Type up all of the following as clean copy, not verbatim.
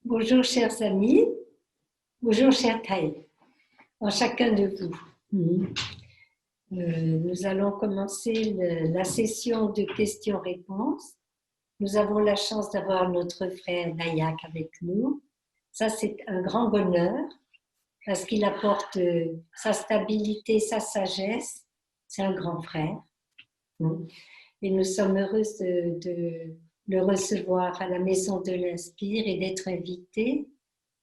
Bonjour chers amis, bonjour chers Thaï, en chacun de vous. Nous allons commencer la session de questions-réponses. Nous avons la chance d'avoir notre frère Dayak avec nous. Ça, c'est un grand bonheur parce qu'il apporte sa stabilité, sa sagesse. C'est un grand frère. Et nous sommes heureuses de le recevoir à la Maison de l'Inspire et d'être invités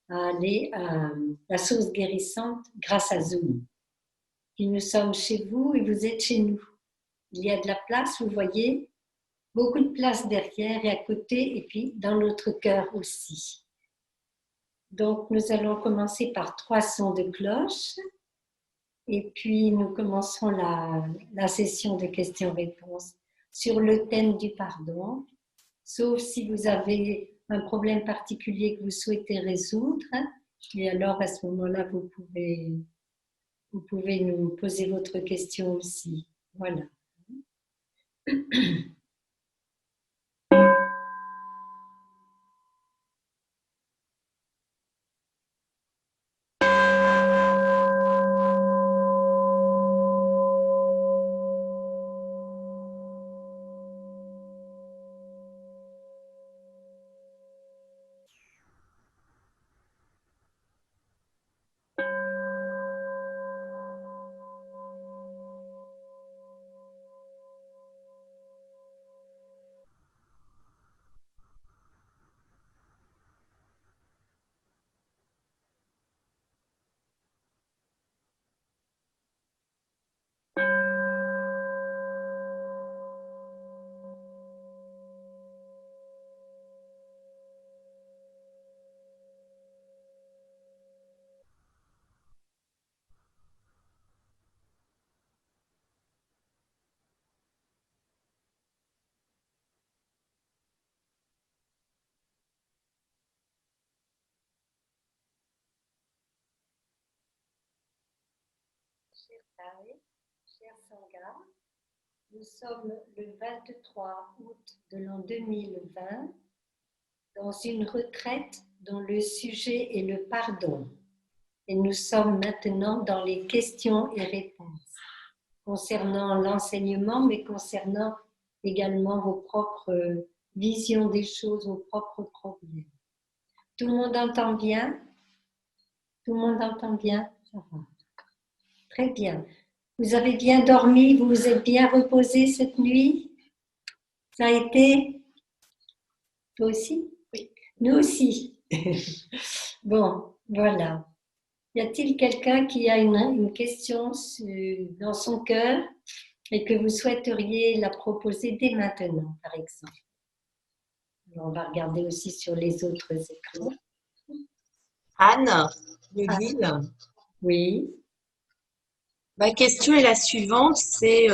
à aller à la source guérissante grâce à Zoom. Et nous sommes chez vous et vous êtes chez nous. Il y a de la place, vous voyez, beaucoup de place derrière et à côté, et puis dans notre cœur aussi. Donc, nous allons commencer par 3 sons de cloche, et puis nous commencerons la session de questions-réponses sur le thème du pardon, sauf si vous avez un problème particulier que vous souhaitez résoudre, et alors à ce moment-là, vous pouvez nous poser votre question aussi. Voilà. Cher Thaï, cher Sangha, nous sommes le 23 août de l'an 2020 dans une retraite dont le sujet est le pardon. Et nous sommes maintenant dans les questions et réponses concernant l'enseignement, mais concernant également vos propres visions des choses, vos propres problèmes. Tout le monde entend bien? Tout le monde entend bien? Ça va. Très bien. Vous avez bien dormi? Vous vous êtes bien reposé cette nuit? Ça a été? Toi aussi? Oui. Nous aussi. Bon, voilà. Y a-t-il quelqu'un qui a une question dans son cœur et que vous souhaiteriez la proposer dès maintenant, par exemple? Alors, on va regarder aussi sur les autres écrans. Anne de Lille. Oui. Ma question est la suivante, c'est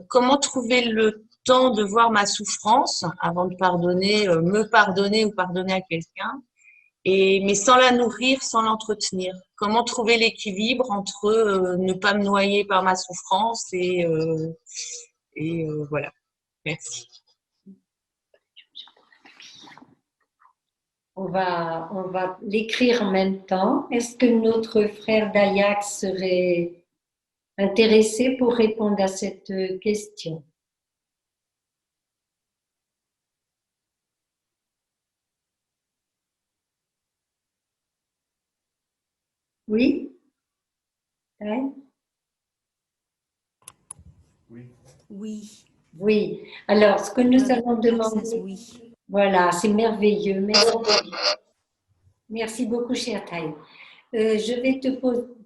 comment trouver le temps de voir ma souffrance avant de pardonner, me pardonner ou pardonner à quelqu'un, mais sans la nourrir, sans l'entretenir. Comment trouver l'équilibre entre ne pas me noyer par ma souffrance et voilà. Merci. On va l'écrire en même temps. Est-ce que notre frère Dayak serait intéressé pour répondre à cette question? Oui? Hein? Oui. Oui. Alors, ce que nous allons demander… Oui. Voilà, c'est merveilleux. Merci beaucoup, chère Thaï. Je vais te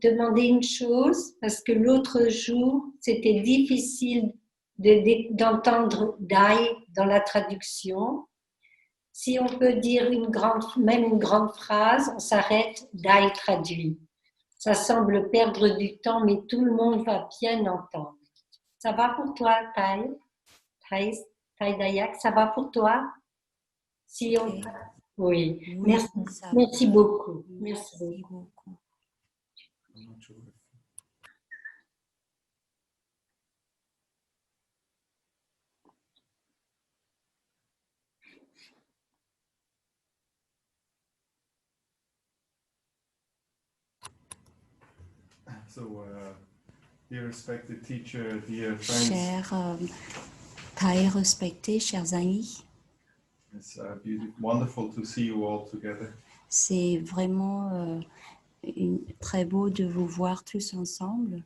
demander une chose, parce que l'autre jour, c'était difficile d'entendre Dai dans la traduction. Si on peut dire même une grande phrase, on s'arrête, Dai traduit. Ça semble perdre du temps, mais tout le monde va bien entendre. Ça va pour toi, Thaï Dayak, ça va pour toi? Si on… Oui, merci, merci beaucoup. Merci beaucoup. So, dear respected teacher, dear friends, Chers tailles respectés, chers amis, it's wonderful to see you all together. c'est vraiment très beau de vous voir tous ensemble.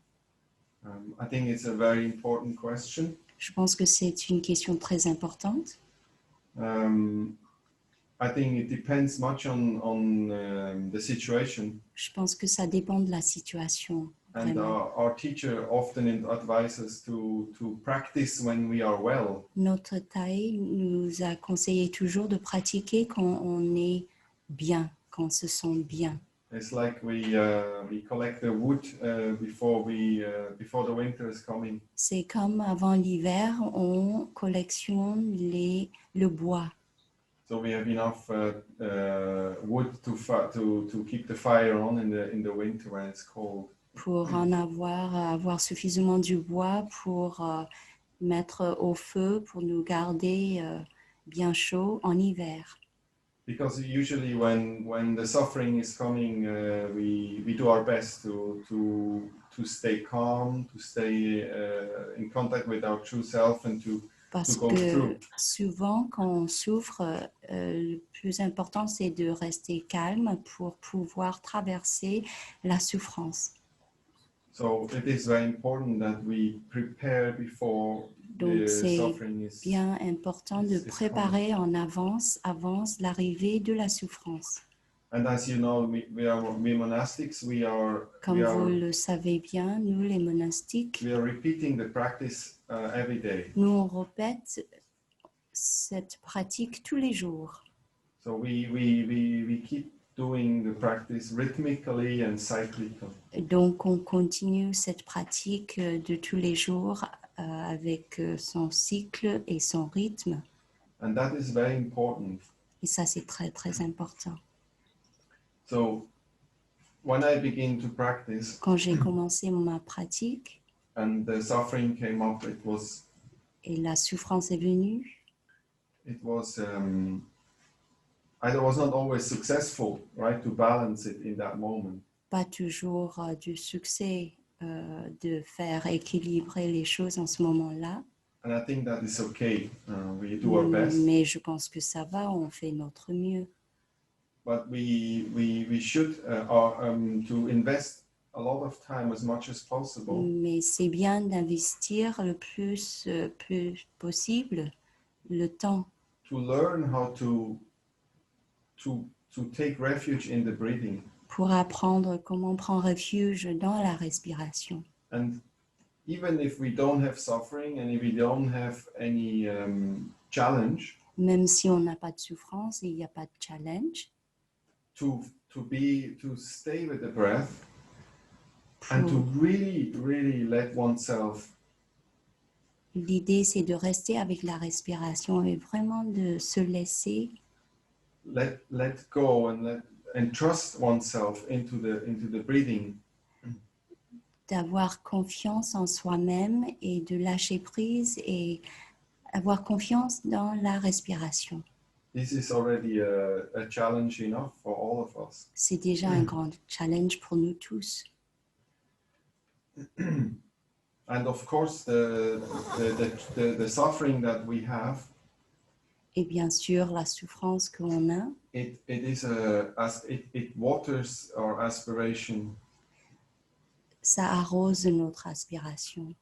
I think it's a very important question. Je pense que c'est une question très importante. I think it depends much on the situation. Je pense que ça dépend de la situation. And Vraiment. our teacher often advises to practice when we are well. Notre taille nous a conseillé toujours de pratiquer quand on est bien, quand on se sent bien. It's like we collect the wood before the winter is coming. C'est comme avant l'hiver, on collectionne le bois. So we have enough wood to keep the fire on in the winter when it's cold. Pour avoir suffisamment du bois pour mettre au feu, pour nous garder bien chaud en hiver. Because usually when the suffering is coming, we do our best to stay calm, to stay in contact with our true self and to Parce go que through. souvent, quand on souffre, le plus important, c'est de rester calme pour pouvoir traverser la souffrance. So it is very important that we prepare before Donc, the c'est suffering is. bien important de it's préparer en avance l'arrivée de la souffrance. And as you know, we monastics, Comme vous le savez bien, nous les monastiques, we are repeating the practice every day. nous on répète cette pratique tous les jours. So we keep doing the practice rhythmically and cyclically. Donc on continue cette pratique de tous les jours avec son cycle et son rythme. And that is very important. Et ça, c'est très, très important. So when I begin to practice Quand j'ai commencé ma pratique and the suffering came up, et la souffrance est venue, I was not always successful, right, to balance it in that moment. pas toujours du succès de faire équilibrer les choses en ce moment-là. And I think that is okay. We do our best. Mais je pense que ça va, on fait notre mieux. But we should to invest a lot of time as much as possible Mais c'est bien d'investir le plus possible le temps to learn how to take refuge in the breathing. pour apprendre comment prendre refuge dans la respiration. And even if we don't have suffering and if we don't have any challenge, Même si on n'a pas de souffrance et il n'y a pas de challenge, to stay with the breath and to really let oneself l'idée c'est de rester avec la respiration et vraiment de se laisser let go and trust oneself into the breathing. d'avoir confiance en soi-même et de lâcher prise et avoir confiance dans la respiration. This is already a challenge enough for all of us. C'est déjà un grand challenge pour nous tous. And of course, the suffering that we have, Et bien sûr, la souffrance qu'on a, it waters our aspiration ça arrose notre aspiration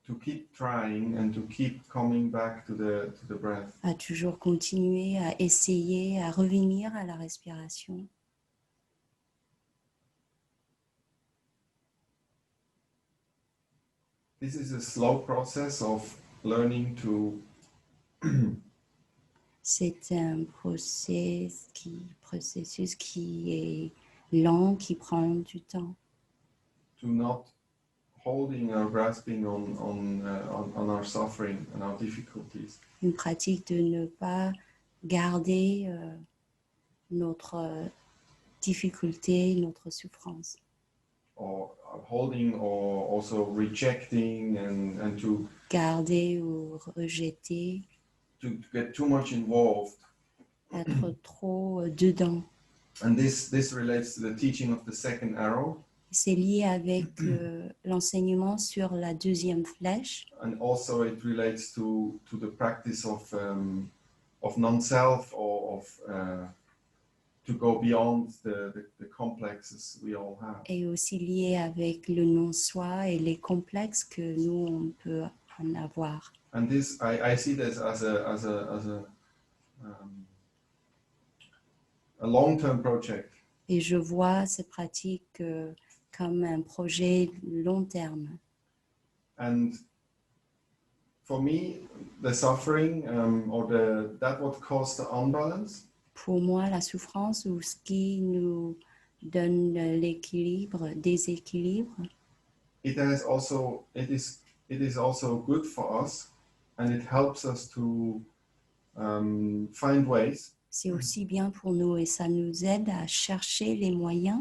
to keep trying and to keep coming back to the breath. à toujours continuer, à essayer, à revenir à la respiration. This is a slow process of learning to C'est un processus qui est lent, qui prend du temps. not holding or grasping on our suffering and our difficulties. Une pratique de ne pas garder notre difficulté, notre souffrance. Or holding or also rejecting and to Garder ou rejeter, get too much involved. être trop dedans. And this relates to the teaching of the second arrow. C'est lié avec l'enseignement sur la deuxième flèche. and also it relates to the practice of non-self, or of to go beyond the complexes we all have. Et aussi lié avec le non-soi et les complexes que nous, on peut en avoir. And this, I see this as a long-term project. Et je vois ces pratiques comme un projet long terme. And for me, the suffering, or that what caused the unbalance, Pour moi, la souffrance ou ce qui nous donne l'équilibre, déséquilibre, it is also good for us, and it helps us to find ways c'est aussi bien pour nous et ça nous aide à chercher les moyens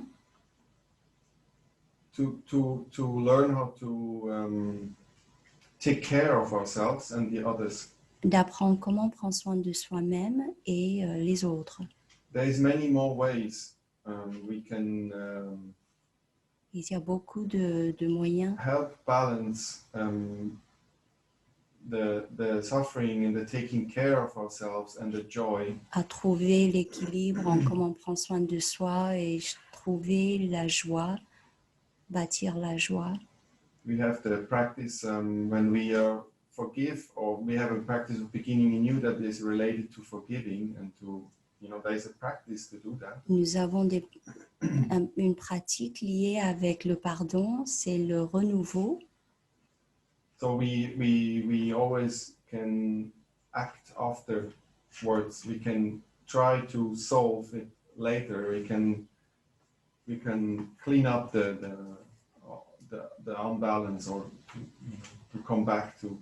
to learn how to take care of ourselves and the others. d'apprendre comment prendre soin de soi-même et les autres. There is many more ways we can Il y a beaucoup de moyens help balance the suffering and the taking care of ourselves and the joy. à trouver l'équilibre en comment prendre soin de soi et trouver la joie, bâtir la joie. We have the practice when we forgive, or we have a practice of beginning anew that is related to forgiving, and to, there is a practice to do that. Nous avons une pratique liée avec le pardon, c'est le renouveau. So we always can act afterwards. We can try to solve it later. We can clean up the unbalance, or to come back to.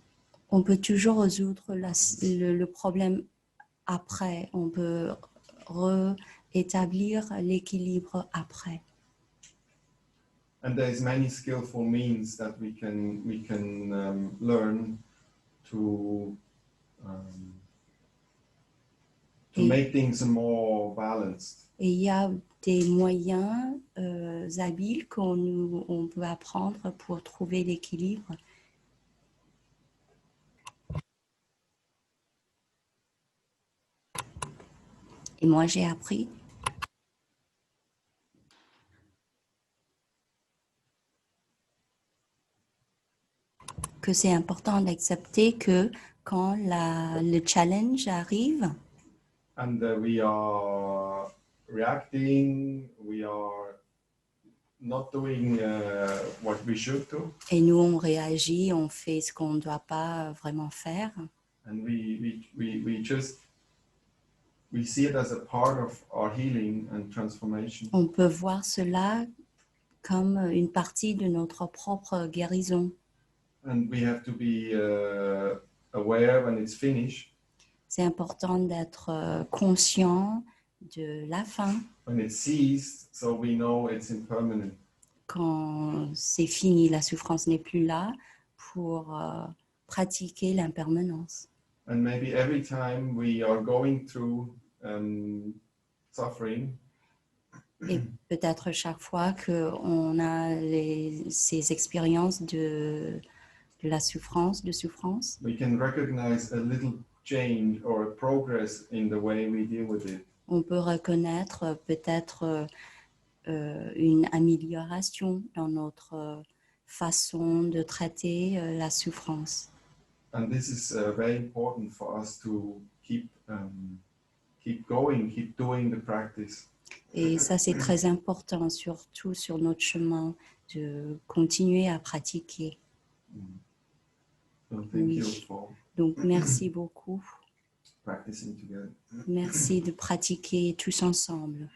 On peut toujours résoudre le problème après. On peut rétablir l'équilibre après. And there's many skillful means that we can learn to make things more balanced. Et il y a des moyens habiles qu'on peut apprendre pour trouver l'équilibre. Et moi, j'ai appris que c'est important d'accepter que quand le challenge arrive, and we are reacting, we are not doing what we should do, et nous on réagit, on fait ce qu'on ne doit pas vraiment faire, and we see it as a part of our healing and transformation. on peut voir cela comme une partie de notre propre guérison. And we have to be aware when it's finished, C'est important d'être conscient de la fin. when it's ceased, so we know it's impermanent. Quand c'est fini, la souffrance n'est plus là, pour pratiquer l'impermanence. And maybe every time we are going through suffering, Et peut-être chaque fois qu'on a ces expériences de la souffrance, we can recognize a little change or a progress in the way we deal with it. on peut reconnaître peut-être une amélioration dans notre façon de traiter la souffrance. And this is very important for us to keep going, keep doing the practice. Et ça, c'est très important, surtout sur notre chemin, de continuer à pratiquer. So thank Oui. you for Donc, merci beaucoup. practicing together. Merci de pratiquer tous ensemble.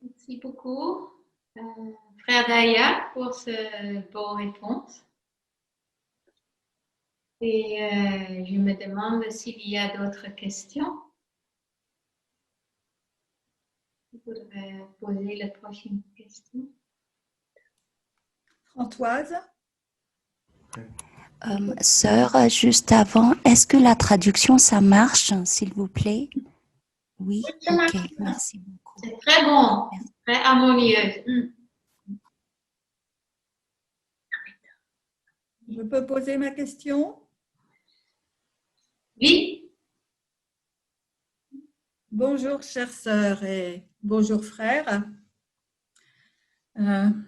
Merci beaucoup, frère Daya, pour ce beau réponse. Et je me demande s'il y a d'autres questions. Je voudrais poser la prochaine question. Françoise? Sœur, juste avant, est-ce que la traduction, ça marche, s'il vous plaît? Oui, ça marche. ok, merci beaucoup. C'est très bon, très harmonieux. Je peux poser ma question? Oui, Bonjour, chère sœur, et bonjour, frère.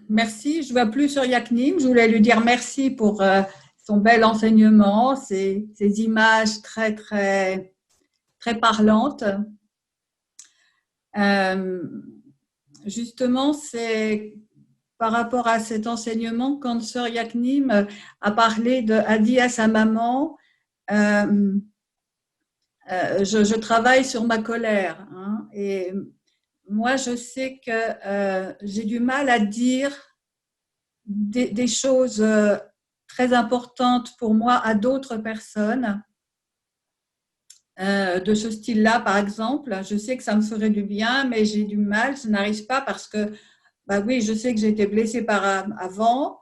Merci. Je ne vois plus sur Yaknim. Je voulais lui dire merci pour son bel enseignement, ces images très, très, très parlantes. Justement, c'est par rapport à cet enseignement, quand sœur Yaknim a dit à sa maman, je travaille sur ma colère, hein, et moi, je sais que j'ai du mal à dire des choses très importantes pour moi à d'autres personnes de ce style-là, par exemple. Je sais que ça me ferait du bien, mais j'ai du mal, je n'arrive pas parce que, bah oui, je sais que j'ai été blessée avant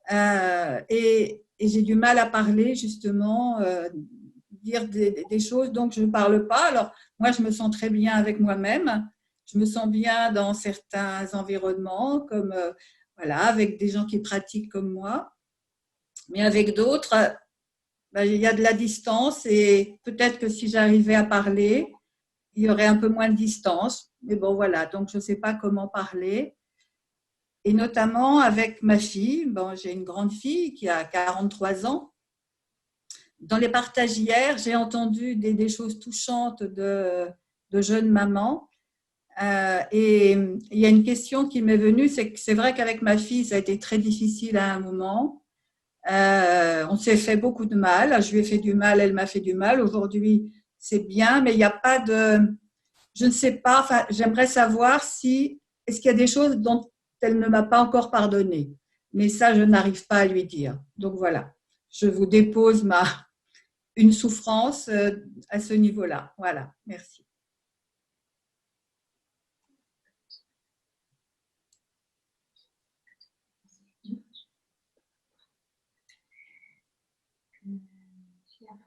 et j'ai du mal à parler, justement, dire des choses, donc je ne parle pas. Alors, moi, je me sens très bien avec moi-même. Je me sens bien dans certains environnements, comme voilà, avec des gens qui pratiquent comme moi. Mais avec d'autres, ben, il y a de la distance et peut-être que si j'arrivais à parler, il y aurait un peu moins de distance. Mais bon, voilà, donc je ne sais pas comment parler. Et notamment avec ma fille, bon, j'ai une grande fille qui a 43 ans. Dans les partages hier, j'ai entendu des choses touchantes de jeunes mamans. Et il y a une question qui m'est venue, c'est que c'est vrai qu'avec ma fille, ça a été très difficile à un moment. On s'est fait beaucoup de mal. Je lui ai fait du mal, elle m'a fait du mal. Aujourd'hui, c'est bien, mais il n'y a pas de… Je ne sais pas, enfin, j'aimerais savoir si… Est-ce qu'il y a des choses dont elle ne m'a pas encore pardonné? Mais ça, je n'arrive pas à lui dire. Donc voilà, je vous dépose une souffrance à ce niveau-là. Voilà, merci.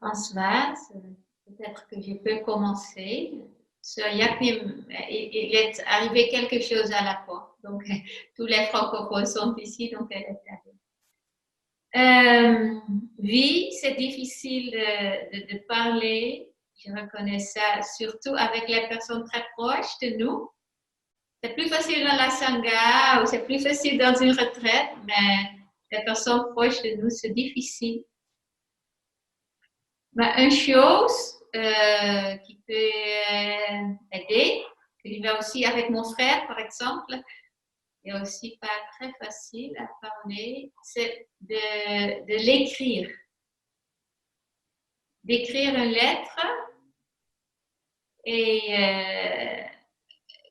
Françoise, peut-être que je peux commencer. Sur Yaknim, il est arrivé quelque chose à la fois. Donc, tous les francophones sont ici, donc elle est arrivée. Oui, c'est difficile de parler. Je reconnais ça, surtout avec les personnes très proches de nous. C'est plus facile dans la sangha ou c'est plus facile dans une retraite, mais les personnes proches de nous, c'est difficile. Mais une chose qui peut aider, que je vais aussi avec mon frère, par exemple, et aussi pas très facile à parler, c'est de l'écrire. D'écrire une lettre et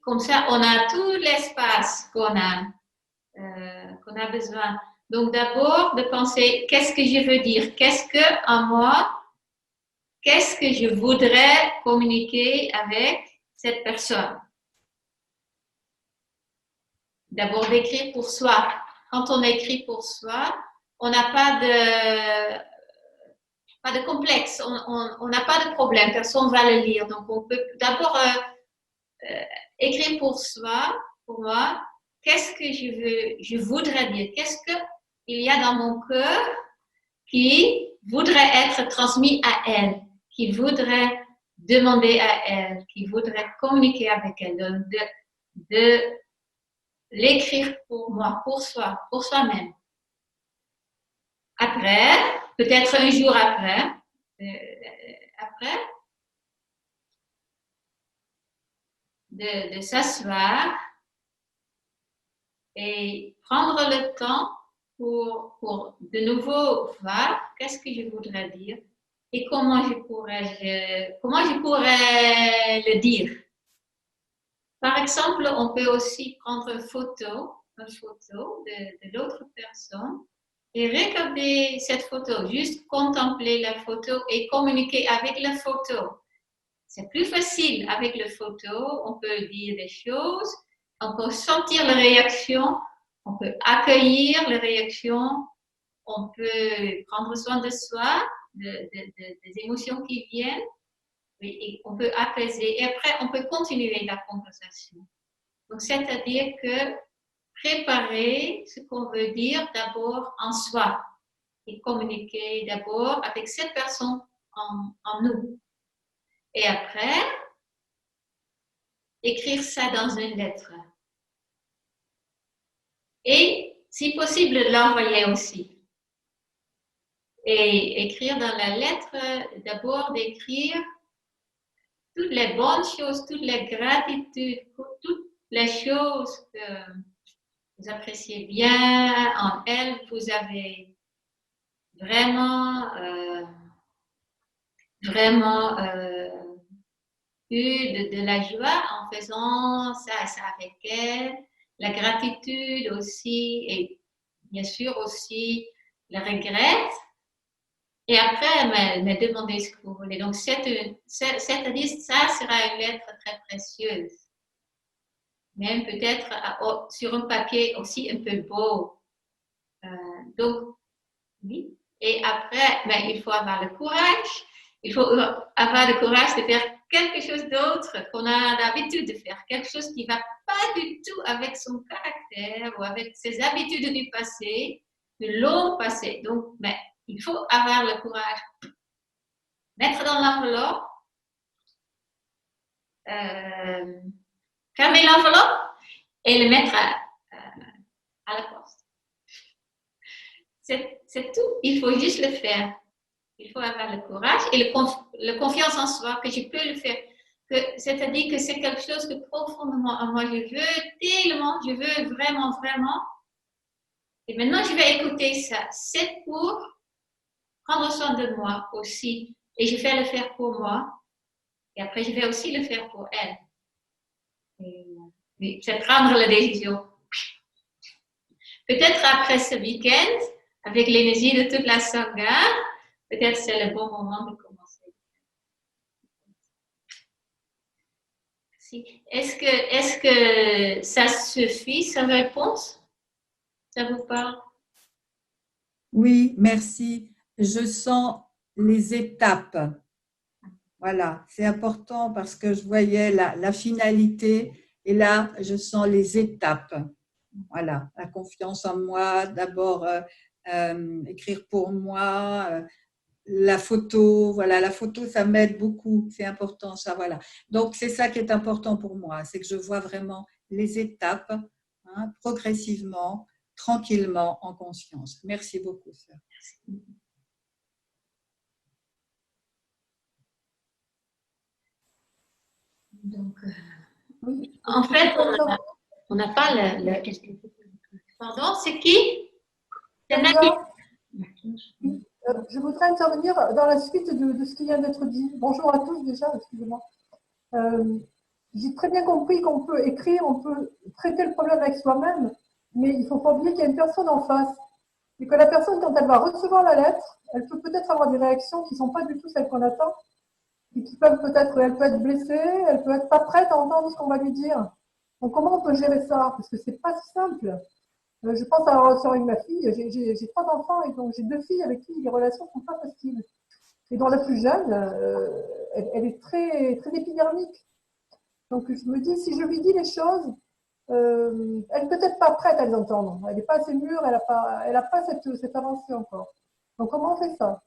comme ça, on a tout l'espace qu'on a besoin. Donc d'abord, de penser qu'est-ce que je veux dire, qu'est-ce que en moi, qu'est-ce que je voudrais communiquer avec cette personne. D'abord d'écrire pour soi. Quand on écrit pour soi, on n'a pas de complexe, on n'a pas de problème, personne ne va le lire. Donc on peut d'abord écrire pour soi, pour moi, qu'est-ce que je voudrais dire, qu'est-ce qu'il y a dans mon cœur qui voudrait être transmis à elle, qui voudrait demander à elle, qui voudrait communiquer avec elle, de l'écrire pour moi, pour soi, pour soi-même. Après, peut-être un jour après, de s'asseoir et prendre le temps pour de nouveau voir qu'est-ce que je voudrais dire et comment je pourrais le dire. Par exemple, on peut aussi prendre une photo de l'autre personne et regarder cette photo, juste contempler la photo et communiquer avec la photo. C'est plus facile avec la photo, on peut dire des choses, on peut sentir la réaction On peut accueillir les réactions, on peut prendre soin de soi, des émotions qui viennent, et on peut apaiser. Et après, on peut continuer la conversation. Donc, c'est-à-dire que préparer ce qu'on veut dire d'abord en soi et communiquer d'abord avec cette personne en nous. Et après, écrire ça dans une lettre. Et, si possible, l'envoyer aussi. Et écrire dans la lettre, d'abord d'écrire toutes les bonnes choses, toutes les gratitudes, toutes les choses que vous appréciez bien en elle, vous avez vraiment, eu de la joie en faisant ça avec elle, la gratitude aussi, et bien sûr aussi le regret. Et après, me demander ce que vous voulez. Donc, c'est-à-dire, ça sera une lettre très précieuse. Même peut-être sur un papier aussi un peu beau. Donc, oui. Et après, il faut avoir le courage. Il faut avoir le courage de faire quelque chose d'autre qu'on a l'habitude de faire. Quelque chose qui ne va pas du tout avec son caractère ou avec ses habitudes du passé, du long passé. Donc, il faut avoir le courage. Mettre dans l'enveloppe, fermer l'enveloppe et le mettre à la poste. C'est tout. Il faut juste le faire. Il faut avoir le courage et la confiance en soi que je peux le faire. C'est-à-dire que c'est quelque chose que profondément en moi, je veux tellement, je veux vraiment, vraiment. Et maintenant, je vais écouter ça. C'est pour prendre soin de moi aussi. Et je vais le faire pour moi. Et après, je vais aussi le faire pour elle. Et c'est prendre la décision. Peut-être après ce week-end, avec l'énergie de toute la saga, peut-être c'est le bon moment de commencer. Est-ce que ça suffit, sa réponse? Ça vous parle? Oui, merci. Je sens les étapes. Voilà, c'est important parce que je voyais la finalité et là, je sens les étapes. Voilà, la confiance en moi, d'abord écrire pour moi, la photo, voilà, la photo, ça m'aide beaucoup, c'est important, ça, voilà. Donc, c'est ça qui est important pour moi, c'est que je vois vraiment les étapes, progressivement, tranquillement, en conscience. Merci beaucoup, sœur. Donc, en fait, on n'a pas Pardon, c'est qui? C'est Nathalie. Je voudrais intervenir dans la suite de ce qui vient d'être dit. Bonjour à tous déjà, excusez-moi. J'ai très bien compris qu'on peut écrire, on peut traiter le problème avec soi-même, mais il ne faut pas oublier qu'il y a une personne en face. Et que la personne, quand elle va recevoir la lettre, elle peut peut-être avoir des réactions qui ne sont pas du tout celles qu'on attend, et qui peuvent peut-être, elle peut être blessée, elle peut être pas prête à entendre ce qu'on va lui dire. Donc comment on peut gérer ça? Parce que c'est pas si simple. Je pense à la relation avec ma fille. J'ai 3 enfants et donc j'ai 2 filles avec qui les relations ne sont pas faciles. Et dont la plus jeune, elle est très, très épidermique. Donc je me dis, si je lui dis les choses, elle n'est peut-être pas prête à les entendre. Elle n'est pas assez mûre, elle n'a pas cette avancée encore. Donc comment on fait ça?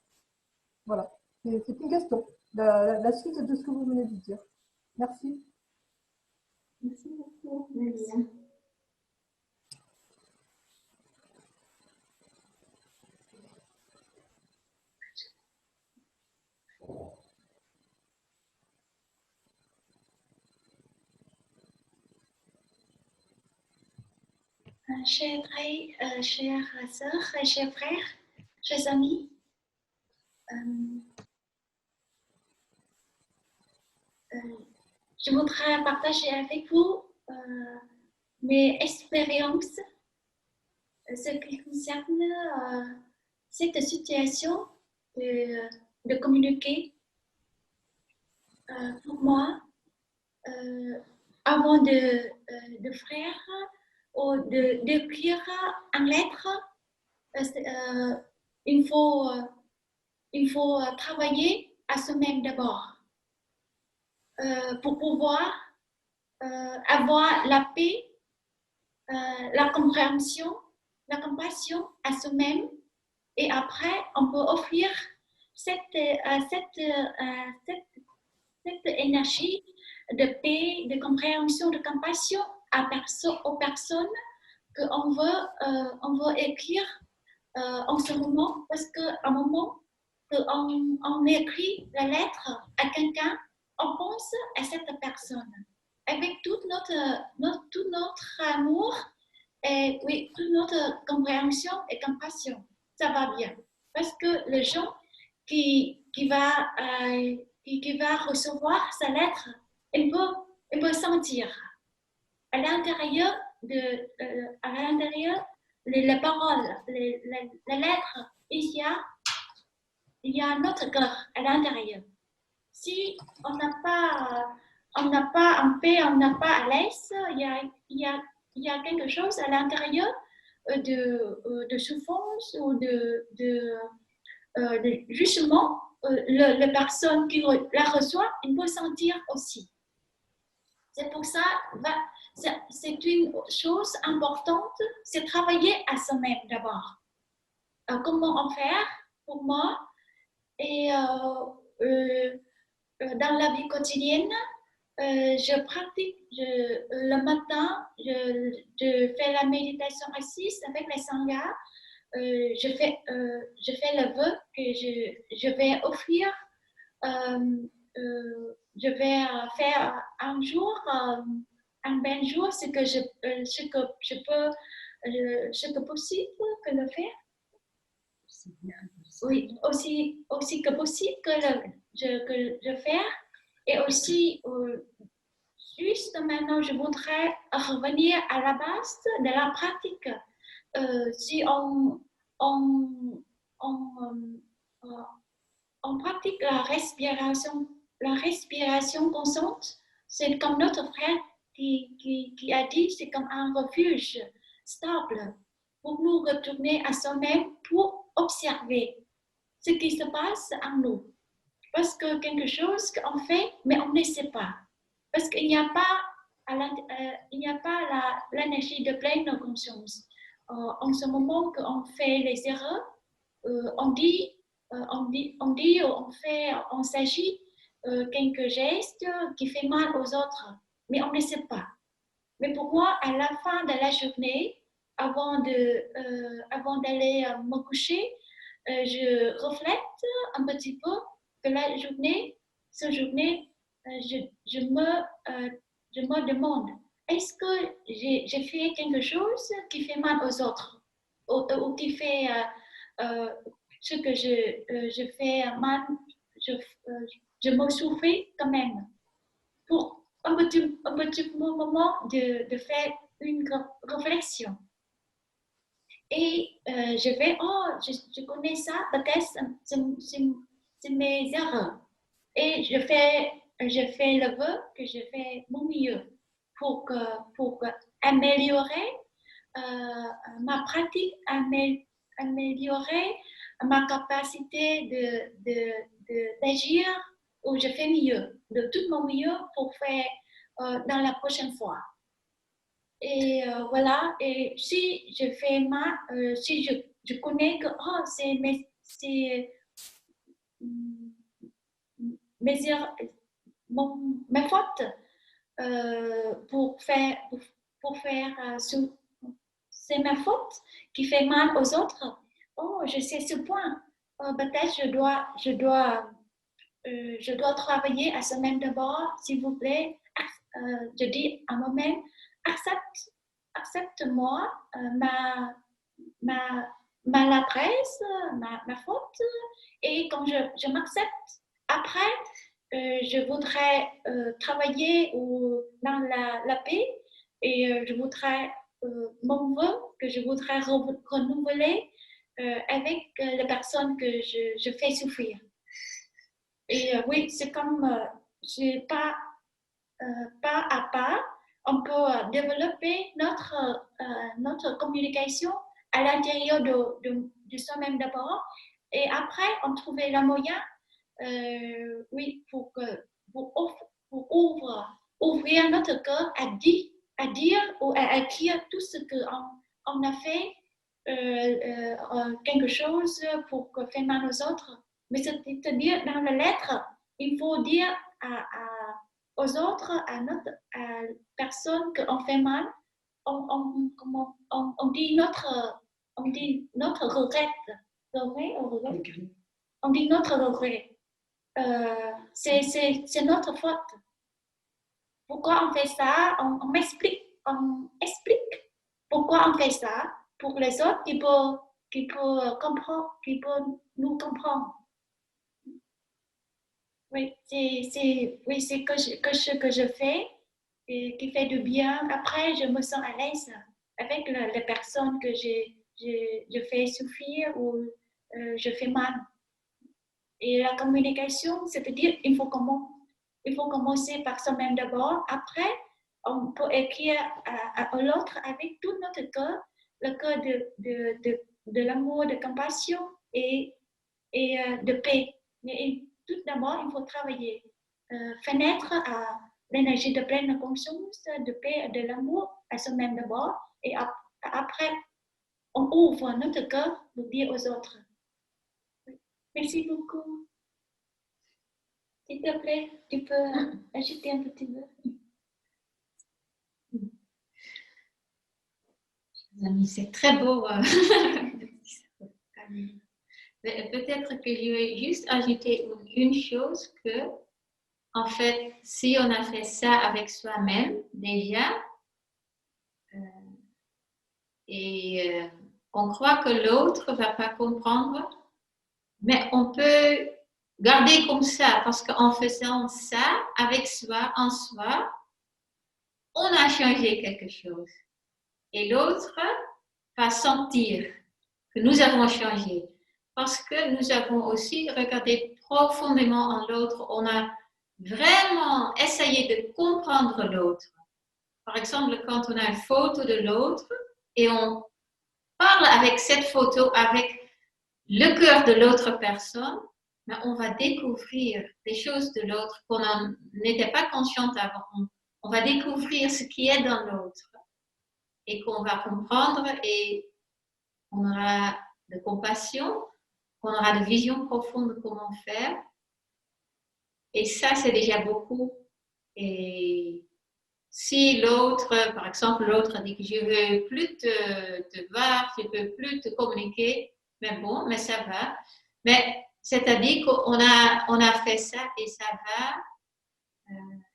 Voilà, c'est une question. La suite de ce que vous venez de dire. Merci. Merci beaucoup, Nadia. Chers sœurs, chers frères, chers amis, je voudrais partager avec vous mes expériences, ce qui concerne cette situation de communiquer. Pour moi, avant de faire d'écrire en lettres, il faut travailler à soi-même d'abord pour pouvoir avoir la paix, la compréhension, la compassion à soi-même. Et après, on peut offrir cette énergie de paix, de compréhension, de compassion aux personnes qu'on veut écrire en ce moment. Parce qu'à un moment qu'on écrit la lettre à quelqu'un, on pense à cette personne. Avec tout notre amour et oui, toute notre compréhension et compassion. Ça va bien. Parce que les gens qui va recevoir sa lettre, il peut sentir à l'intérieur les paroles, les lettres, il y a notre cœur à l'intérieur. Si on n'a pas en paix, on n'a pas à l'aise, il y a quelque chose à l'intérieur de souffrance ou justement, la personne qui la reçoit, elle peut sentir aussi. C'est pour ça, c'est une chose importante, c'est travailler à soi-même d'abord. Comment en faire pour moi et dans la vie quotidienne, je pratique, le matin, je fais la méditation assise avec les sanghas. Je fais le vœu que je vais offrir. Je vais faire un jour, un bel jour, ce que possible que le faire. Oui, aussi que possible que je faire. Et aussi, juste maintenant, je voudrais revenir à la base de la pratique. Si on pratique la respiration consciente, c'est comme notre frère qui a dit, c'est comme un refuge stable pour nous retourner à soi-même, pour observer ce qui se passe en nous. Parce que quelque chose qu'on fait, mais on ne sait pas. Parce qu'il n'y a pas l'énergie de pleine conscience. En ce moment qu'on fait les erreurs, on s'agit quelques gestes qui font mal aux autres, mais on ne sait pas. Mais pour moi, à la fin de la journée, avant d'aller me coucher, je reflète un petit peu que cette journée, je me demande, est-ce que j'ai fait quelque chose qui fait mal aux autres ou qui fait ce que je fais mal, je me souffre quand même. Pour un petit moment de faire une réflexion. Et je connais ça, peut-être c'est mes erreurs. Et je fais le vœu que je fais mon mieux pour améliorer ma pratique, améliorer ma capacité d'agir, où je fais mieux, de tout mon mieux pour faire dans la prochaine fois. Et voilà, et si je fais si je connais que c'est mes fautes c'est ma faute qui fait mal aux autres. Oh, je sais ce point. Peut-être je dois travailler à semaine d'abord, s'il vous plaît. Je dis à moi-même, accepte-moi ma maladresse, ma faute. Et quand je m'accepte, après, je voudrais travailler dans la paix et je voudrais mon vœu que je voudrais renouveler avec les personnes que je fais souffrir. Et oui, c'est comme pas à pas, on peut développer notre communication à l'intérieur de soi-même d'abord. Et après, on trouvait le moyen, oui, pour ouvrir notre cœur à dire ou à écrire tout ce qu'on a fait, quelque chose pour faire mal aux autres. Mais c'est-à-dire, dans la lettre, il faut dire aux autres, à la personne qu'on fait mal, on dit notre regret. On dit notre regret. C'est notre faute. Pourquoi on fait ça? On explique pourquoi on fait ça pour les autres qui peuvent comprendre, qui peuvent nous comprendre. Oui, c'est ce que je fais et qui fait du bien. Après, je me sens à l'aise avec les personnes que je fais souffrir ou je fais mal. Et la communication, c'est-à-dire il faut commencer par soi-même d'abord. Après, on peut écrire à l'autre avec tout notre cœur, le cœur de l'amour, de compassion et de paix. Mais tout d'abord, il faut travailler, fenêtre à l'énergie de pleine conscience, de paix, de l'amour à soi-même d'abord. Et après, on ouvre notre cœur pour dire aux autres. Merci beaucoup. S'il te plaît, tu peux ajouter un petit peu. C'est très beau. Peut-être que je vais juste ajouter une chose que, en fait, si on a fait ça avec soi-même déjà, on croit que l'autre ne va pas comprendre, mais on peut garder comme ça, parce qu'en faisant ça avec soi, en soi, on a changé quelque chose. Et l'autre va sentir que nous avons changé. Parce que nous avons aussi regardé profondément en l'autre. On a vraiment essayé de comprendre l'autre. Par exemple, quand on a une photo de l'autre et on parle avec cette photo, avec le cœur de l'autre personne, mais on va découvrir des choses de l'autre qu'on n'était pas consciente avant. On va découvrir ce qui est dans l'autre et qu'on va comprendre et on aura de compassion, on aura de vision profonde de comment faire. Et ça, c'est déjà beaucoup. Et si l'autre, par exemple, l'autre dit que je ne veux plus te voir, je ne veux plus te communiquer, mais bon, mais ça va. Mais c'est-à-dire qu'on a fait ça et ça va,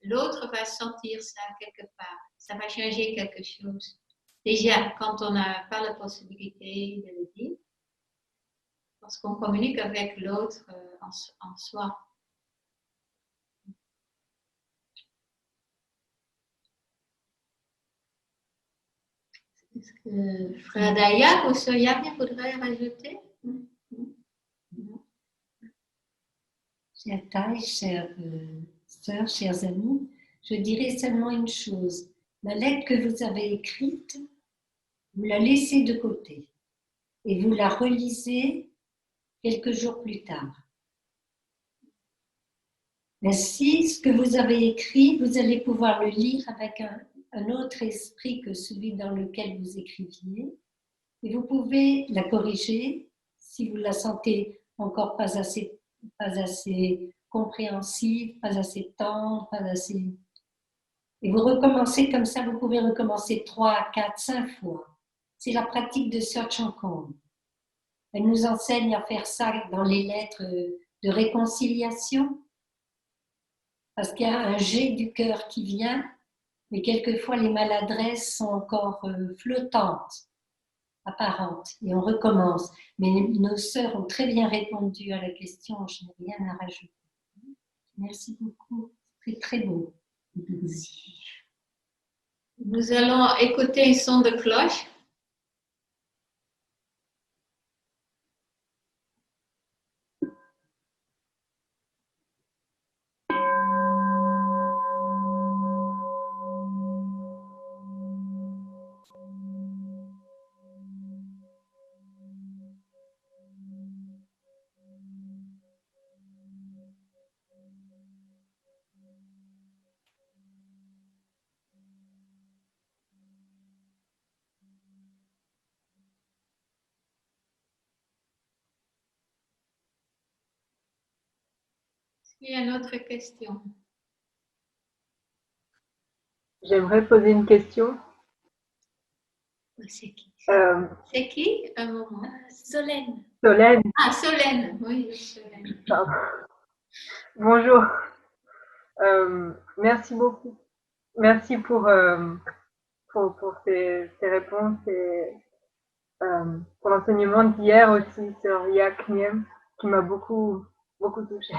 l'autre va sentir ça quelque part. Ça va changer quelque chose. Déjà, quand on n'a pas la possibilité de le dire, parce qu'on communique avec l'autre en soi. Est-ce que Frère Dayak ou Sœur Yamia voudrait rajouter? Chère Taille, chère sœurs, chers amis, je dirais seulement une chose. La lettre que vous avez écrite, vous la laissez de côté et vous la relisez quelques jours plus tard. Ainsi, ce que vous avez écrit, vous allez pouvoir le lire avec un autre esprit que celui dans lequel vous écriviez. Et vous pouvez la corriger si vous la sentez encore pas assez compréhensive, pas assez tendre, pas assez... Et vous recommencez comme ça, vous pouvez recommencer 3, 4, 5 fois. C'est la pratique de Sœur Chankong. Elle nous enseigne à faire ça dans les lettres de réconciliation, parce qu'il y a un jet du cœur qui vient, mais quelquefois les maladresses sont encore flottantes, apparentes, et on recommence. Mais nos sœurs ont très bien répondu à la question, je n'ai rien à rajouter. Merci beaucoup, c'est très beau. Merci. Nous allons écouter un son de cloche. Il y a une autre question. J'aimerais poser une question. C'est qui? Euh, C'est qui? Un moment. Solène. Solène, Ah, Solène. Oui, Solène. pardon. Bonjour. Merci beaucoup. Merci pour ces réponses et pour l'enseignement d'hier aussi sur Yak Niem, qui m'a beaucoup touchée.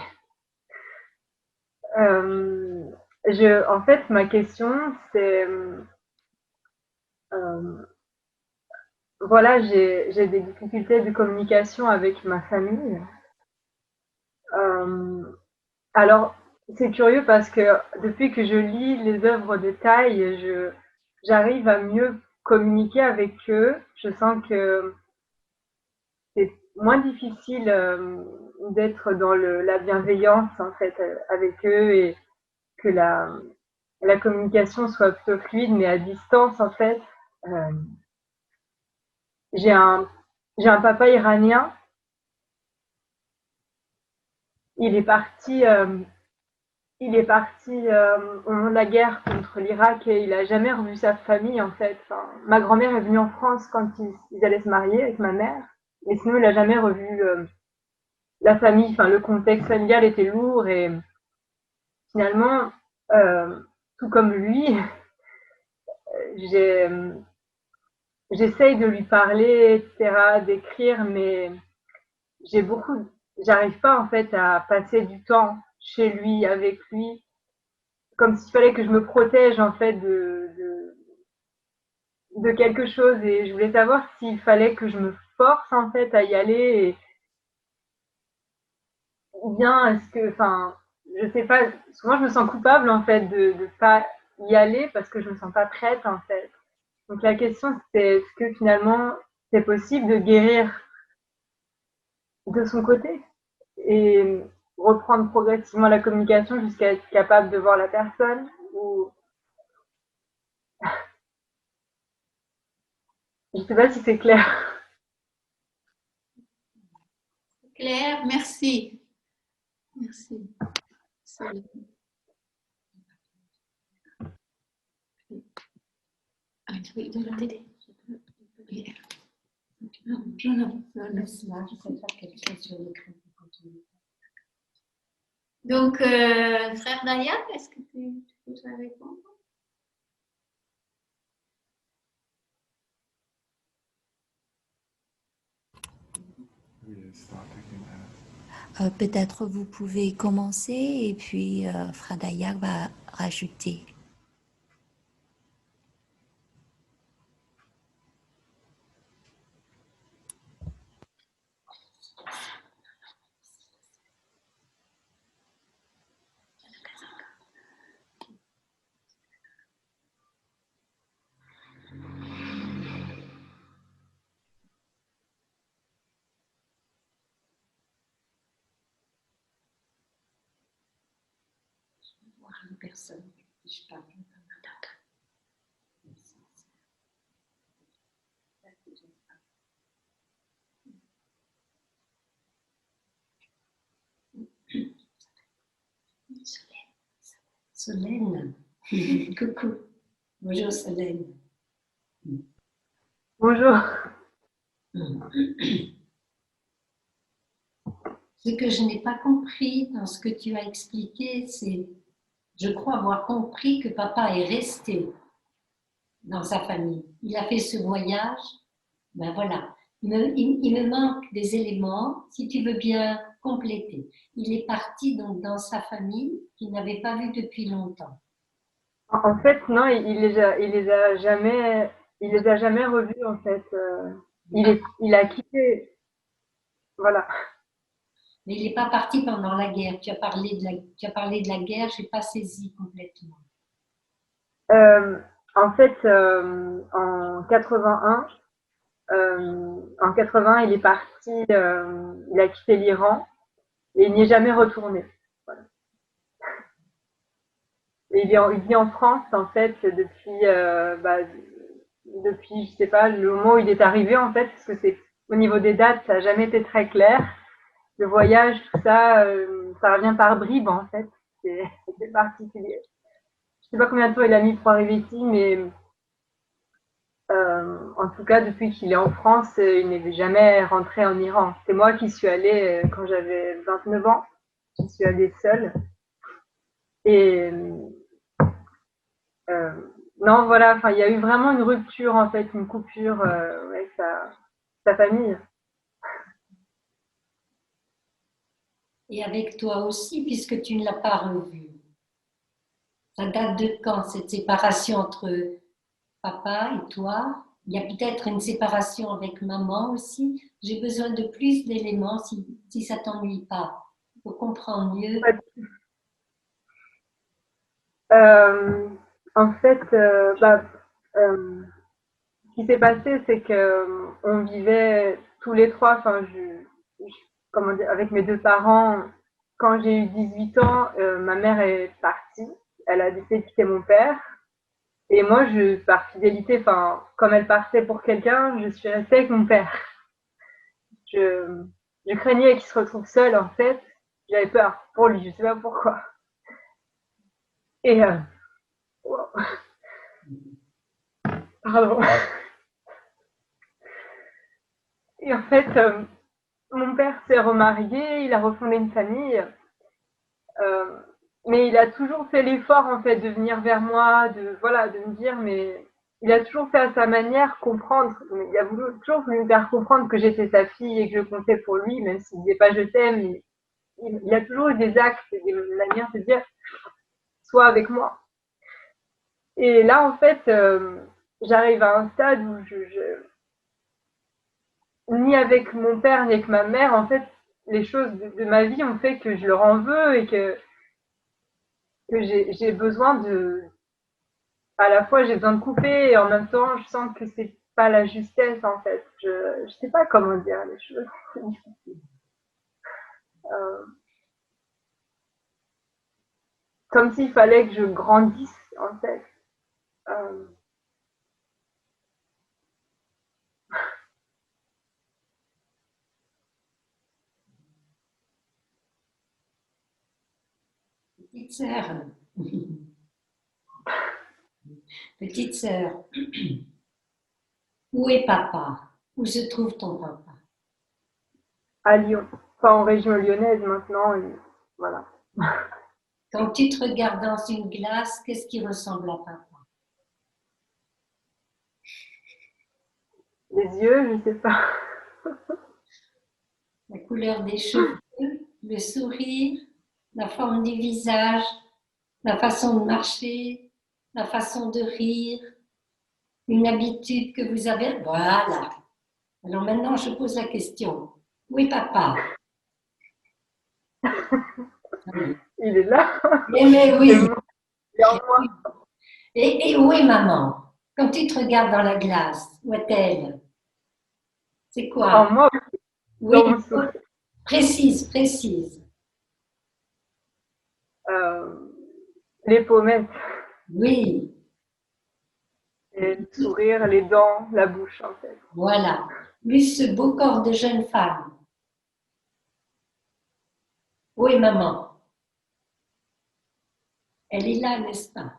En fait, ma question, c'est voilà, j'ai des difficultés de communication avec ma famille. Alors, c'est curieux parce que depuis que je lis les œuvres de Thaï, j'arrive à mieux communiquer avec eux. Je sens que c'est moins difficile d'être dans la bienveillance en fait avec eux et que la communication soit plutôt fluide, mais à distance en fait. Euh, j'ai un papa iranien. Il est parti au moment de la guerre contre l'Irak et il a jamais revu sa famille en fait. Enfin, ma grand-mère est venue en France quand ils allaient se marier avec ma mère, mais sinon il a jamais revu la famille. Enfin, le contexte familial était lourd et finalement, tout comme lui, j'ai j'essaye de lui parler, etc., d'écrire, mais j'arrive pas en fait à passer du temps chez lui, avec lui, comme s'il fallait que je me protège en fait de quelque chose et je voulais savoir s'il fallait que je me force en fait à y aller ou bien est-ce que, enfin, je sais pas, souvent je me sens coupable en fait de pas y aller parce que je me sens pas prête en fait. Donc la question c'est est-ce que finalement c'est possible de guérir de son côté et reprendre progressivement la communication jusqu'à être capable de voir la personne ou je sais pas si c'est clair. Claire, merci. Merci. Solène. Ah, oui, de l'autre côté. Oui. Non, Laisse-la, je préfère qu'elle soit sur l'écran. Donc, frère Dayan, est-ce que tu voudrais répondre? Peut-être vous pouvez commencer et puis Fradayak va rajouter. Voir une personne avec qui je parle. Solène. Coucou. Bonjour Solène. Bonjour. Ce que je n'ai pas compris dans ce que tu as expliqué, c'est, je crois avoir compris que papa est resté dans sa famille. Il a fait ce voyage, ben voilà. Il me manque des éléments, si tu veux bien compléter. Il est parti donc dans sa famille qu'il n'avait pas vue depuis longtemps. En fait, non, il les a jamais revus en fait. Il a quitté, voilà. Mais il n'est pas parti pendant la guerre. Tu as parlé de la guerre, je n'ai pas saisi complètement. En fait, en 81, il est parti, il a quitté l'Iran et il n'y est jamais retourné. Voilà. Et il vit en France en fait depuis, je sais pas, le moment où il est arrivé en fait, parce que c'est au niveau des dates, ça n'a jamais été très clair. Le voyage, tout ça, ça revient par bribes en fait. C'est particulier. Je sais pas combien de temps il a mis pour arriver ici, mais en tout cas, depuis qu'il est en France, il n'est jamais rentré en Iran. C'est moi qui suis allée quand j'avais 29 ans. Je suis allée seule. Et non, voilà, enfin, il y a eu vraiment une rupture, en fait, une coupure avec sa famille. Et avec toi aussi, puisque tu ne l'as pas revu. Ça date de quand, cette séparation entre papa et toi? Il y a peut-être une séparation avec maman aussi. J'ai besoin de plus d'éléments si ça ne t'ennuie pas, pour comprendre mieux. En fait, ce qui s'est passé, c'est que on vivait tous les trois, enfin, comment dire, avec mes deux parents. Quand j'ai eu 18 ans, ma mère est partie. Elle a décidé de quitter mon père. Et moi, par fidélité, enfin, comme elle partait pour quelqu'un, je suis restée avec mon père. Je craignais qu'il se retrouve seul, en fait. J'avais peur pour lui, je sais pas pourquoi. Et wow. Pardon. Et en fait, mon père s'est remarié, il a refondé une famille. Mais il a toujours fait l'effort en fait de venir vers moi, de me dire, mais il a toujours fait à sa manière comprendre. Il a toujours voulu me faire comprendre que j'étais sa fille et que je comptais pour lui, même s'il disait pas je t'aime. Il a toujours eu des actes et des manières de dire sois avec moi. Et là en fait, j'arrive à un stade où ni avec mon père ni avec ma mère, en fait, les choses de ma vie ont fait que je leur en veux et que j'ai besoin à la fois j'ai besoin de couper et en même temps je sens que c'est pas la justesse en fait. Je sais pas comment dire les choses. C'est difficile. Comme s'il fallait que je grandisse en fait. Petite sœur. Petite sœur. Où est papa? Où se trouve ton papa? À Lyon. Enfin, en région lyonnaise maintenant. Et voilà. Quand tu te regardes dans une glace, qu'est-ce qui ressemble à papa? Les yeux, je sais pas. La couleur des cheveux, le sourire, la forme du visage, la façon de marcher, la façon de rire, une habitude que vous avez. Voilà. Alors maintenant, je pose la question. Où est papa? Il est là. Mais oui. Il est en moi. Et où est maman? Quand tu te regardes dans la glace, où est-elle? C'est quoi? En moi. Oui, précise. Les pommettes. Oui. Et le sourire, les dents, la bouche en fait. Voilà. Plus ce beau corps de jeune femme. Où est maman? Elle est là, n'est-ce pas?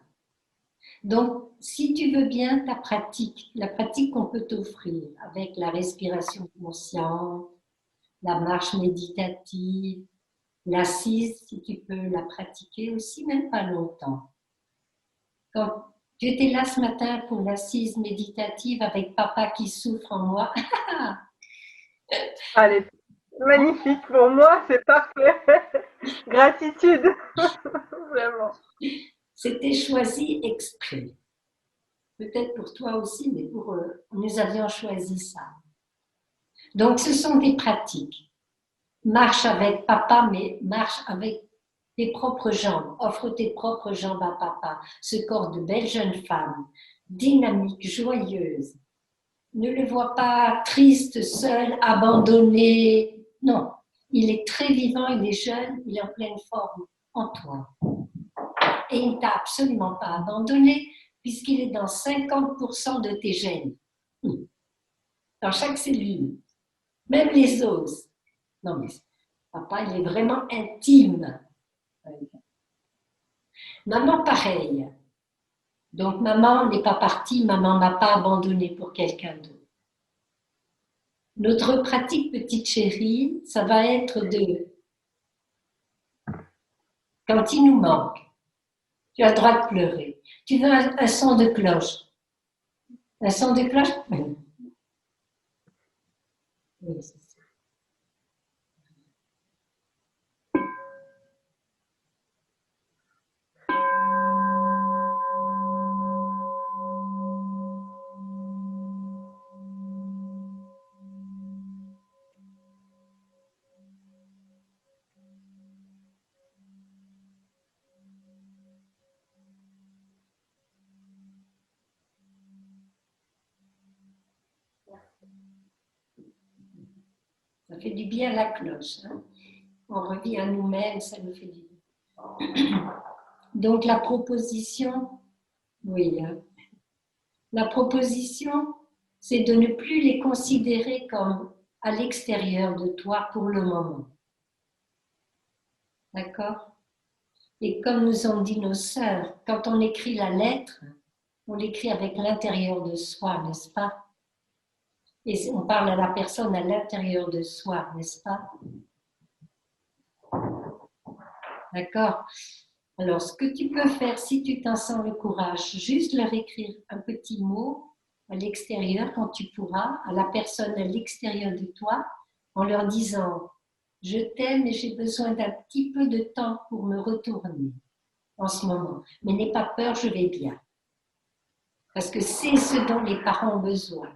Donc, si tu veux bien ta pratique, la pratique qu'on peut t'offrir avec la respiration consciente, la marche méditative, l'assise, si tu peux la pratiquer aussi, même pas longtemps. Quand tu étais là ce matin pour l'assise méditative avec papa qui souffre en moi. Allez, magnifique pour moi, c'est parfait. Gratitude, vraiment. C'était choisi exprès. Peut-être pour toi aussi, mais nous avions choisi ça. Donc, ce sont des pratiques. Marche avec papa, mais marche avec tes propres jambes. Offre tes propres jambes à papa. Ce corps de belle jeune femme, dynamique, joyeuse. Ne le vois pas triste, seul, abandonné. Non, il est très vivant, il est jeune, il est en pleine forme en toi. Et il ne t'a absolument pas abandonné puisqu'il est dans 50% de tes gènes. Dans chaque cellule. Même les os. Non, mais Papa, il est vraiment intime. Maman, pareil. Donc, maman n'est pas partie, maman m'a pas abandonné pour quelqu'un d'autre. Notre pratique, petite chérie, ça va être de, quand il nous manque, tu as le droit de pleurer. Tu veux un son de cloche? Un son de cloche? Oui, c'est ça. Ça fait du bien la cloche. Hein? On revient à nous-mêmes, ça nous fait du bien. Donc la proposition, oui, hein. La proposition, c'est de ne plus les considérer comme à l'extérieur de toi pour le moment. D'accord? Et comme nous ont dit nos sœurs, quand on écrit la lettre, on l'écrit avec l'intérieur de soi, n'est-ce pas? Et on parle à la personne à l'intérieur de soi, n'est-ce pas? D'accord? Alors, ce que tu peux faire, si tu t'en sens le courage, juste leur écrire un petit mot à l'extérieur, quand tu pourras, à la personne à l'extérieur de toi, en leur disant « Je t'aime et j'ai besoin d'un petit peu de temps pour me retourner en ce moment. Mais n'aie pas peur, je vais bien. » Parce que c'est ce dont les parents ont besoin.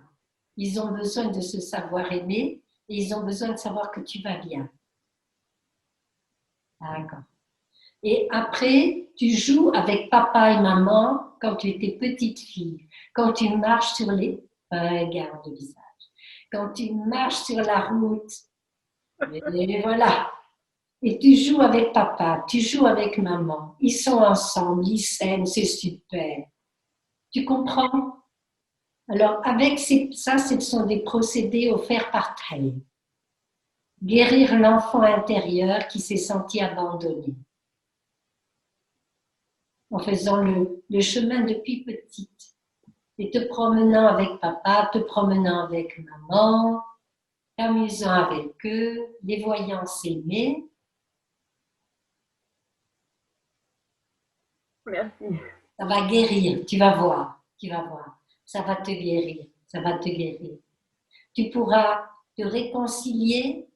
Ils ont besoin de se savoir aimer et ils ont besoin de savoir que tu vas bien. D'accord. Et après, tu joues avec papa et maman quand tu étais petite fille. Quand tu marches sur les... Regarde le visage. Quand tu marches sur la route. Et voilà. Et tu joues avec papa, tu joues avec maman. Ils sont ensemble, ils s'aiment, c'est super. Tu comprends? Alors, avec ça, ce sont des procédés offerts par Thay. Guérir l'enfant intérieur qui s'est senti abandonné. En faisant le chemin depuis petite. Et te promenant avec papa, te promenant avec maman, t'amusant avec eux, les voyant s'aimer. Merci. Ça va guérir, tu vas voir, tu vas voir. Ça va te guérir, ça va te guérir. Tu pourras te réconcilier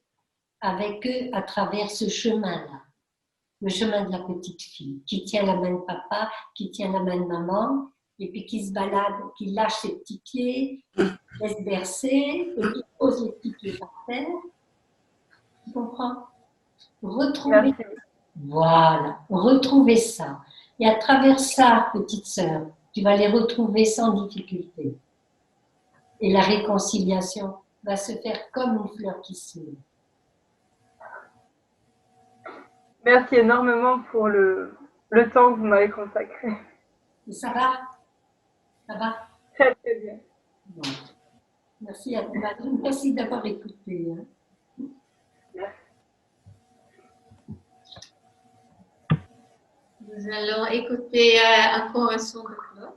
avec eux à travers ce chemin-là. Le chemin de la petite fille, qui tient la main de papa, qui tient la main de maman, et puis qui se balade, qui lâche ses petits pieds, qui laisse bercer, et qui pose les petits pieds par terre. Tu comprends? Retrouver, Merci. voilà, retrouver ça. Et à travers ça, petite sœur, tu vas les retrouver sans difficulté. Et la réconciliation va se faire comme une fleur qui s'ouvre. Merci énormément pour le temps que vous m'avez consacré. Et ça va? Ça va? Très très bien. Bon. Merci à vous. Merci d'avoir écouté. Hein. Merci. Nous allons écouter encore un son de cloche.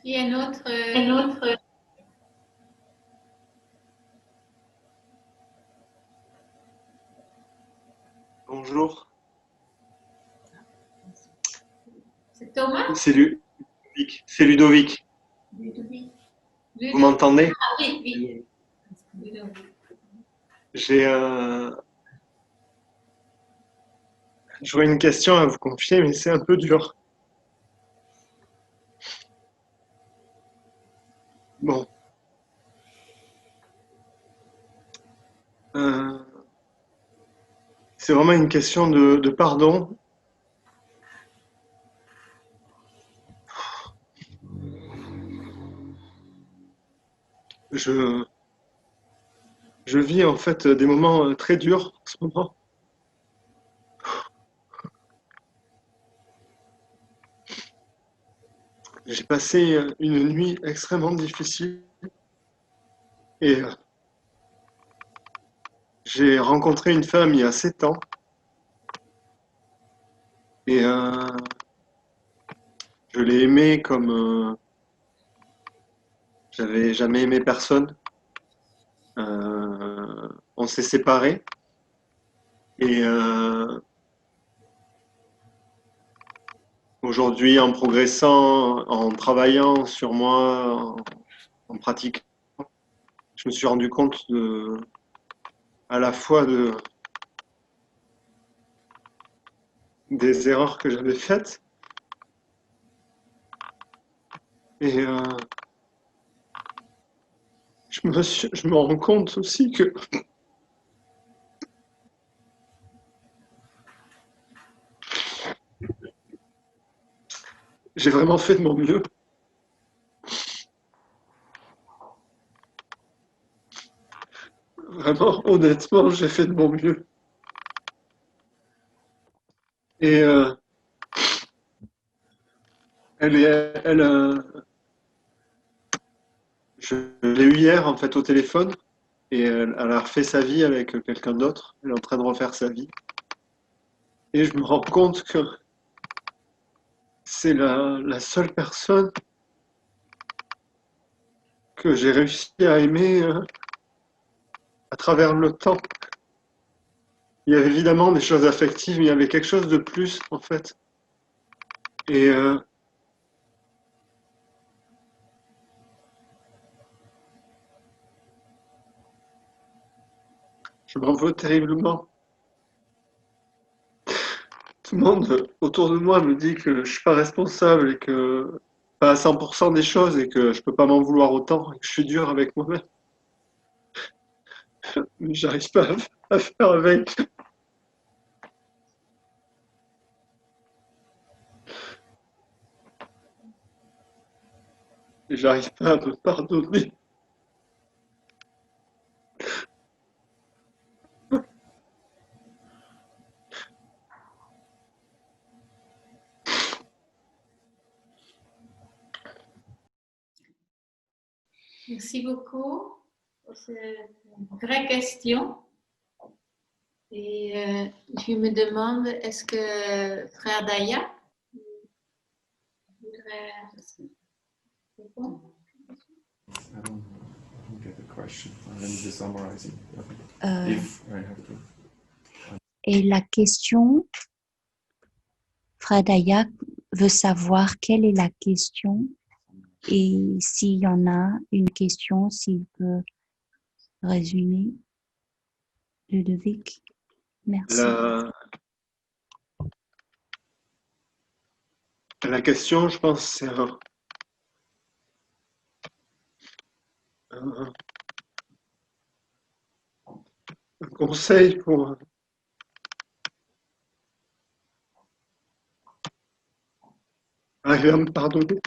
Il y a un autre. Bonjour. C'est Thomas? C'est Ludovic. C'est Ludovic. Ludovic. Vous m'entendez? Ah oui, oui. J'ai J'aurais une question à vous confier, mais c'est un peu dur. Bon. C'est vraiment une question de pardon. Je vis en fait des moments très durs en ce moment. J'ai passé une nuit extrêmement difficile et j'ai rencontré une femme il y a 7 ans et je l'ai aimée comme j'avais jamais aimé personne. On s'est séparés et aujourd'hui, en progressant, en travaillant sur moi, en pratiquant, je me suis rendu compte à la fois des erreurs que j'avais faites et je me rends compte aussi que j'ai vraiment fait de mon mieux. Vraiment, honnêtement, j'ai fait de mon mieux. Et je l'ai eu hier en fait au téléphone et elle a refait sa vie avec quelqu'un d'autre. Elle est en train de refaire sa vie. Et je me rends compte que c'est la seule personne que j'ai réussi à aimer à travers le temps. Il y avait évidemment des choses affectives, mais il y avait quelque chose de plus en fait. Et je m'en veux terriblement. Tout le monde autour de moi me dit que je suis pas responsable et que pas à 100% des choses et que je peux pas m'en vouloir autant et que je suis dur avec moi-même. Mais j'arrive pas à faire avec. Et j'arrive pas à me pardonner. Merci beaucoup. C'est une vraie question. Et je me demande, est-ce que frère Daya voudrait répondre? I don't get the question. I'm just summarizing. Euh, If I have to. Et la question, Frère Dayak veut savoir quelle est la question et s'il y en a une question, s'il peut résumer. Ludovic, merci. La question, je pense, c'est un conseil pour arriver à me pardonner.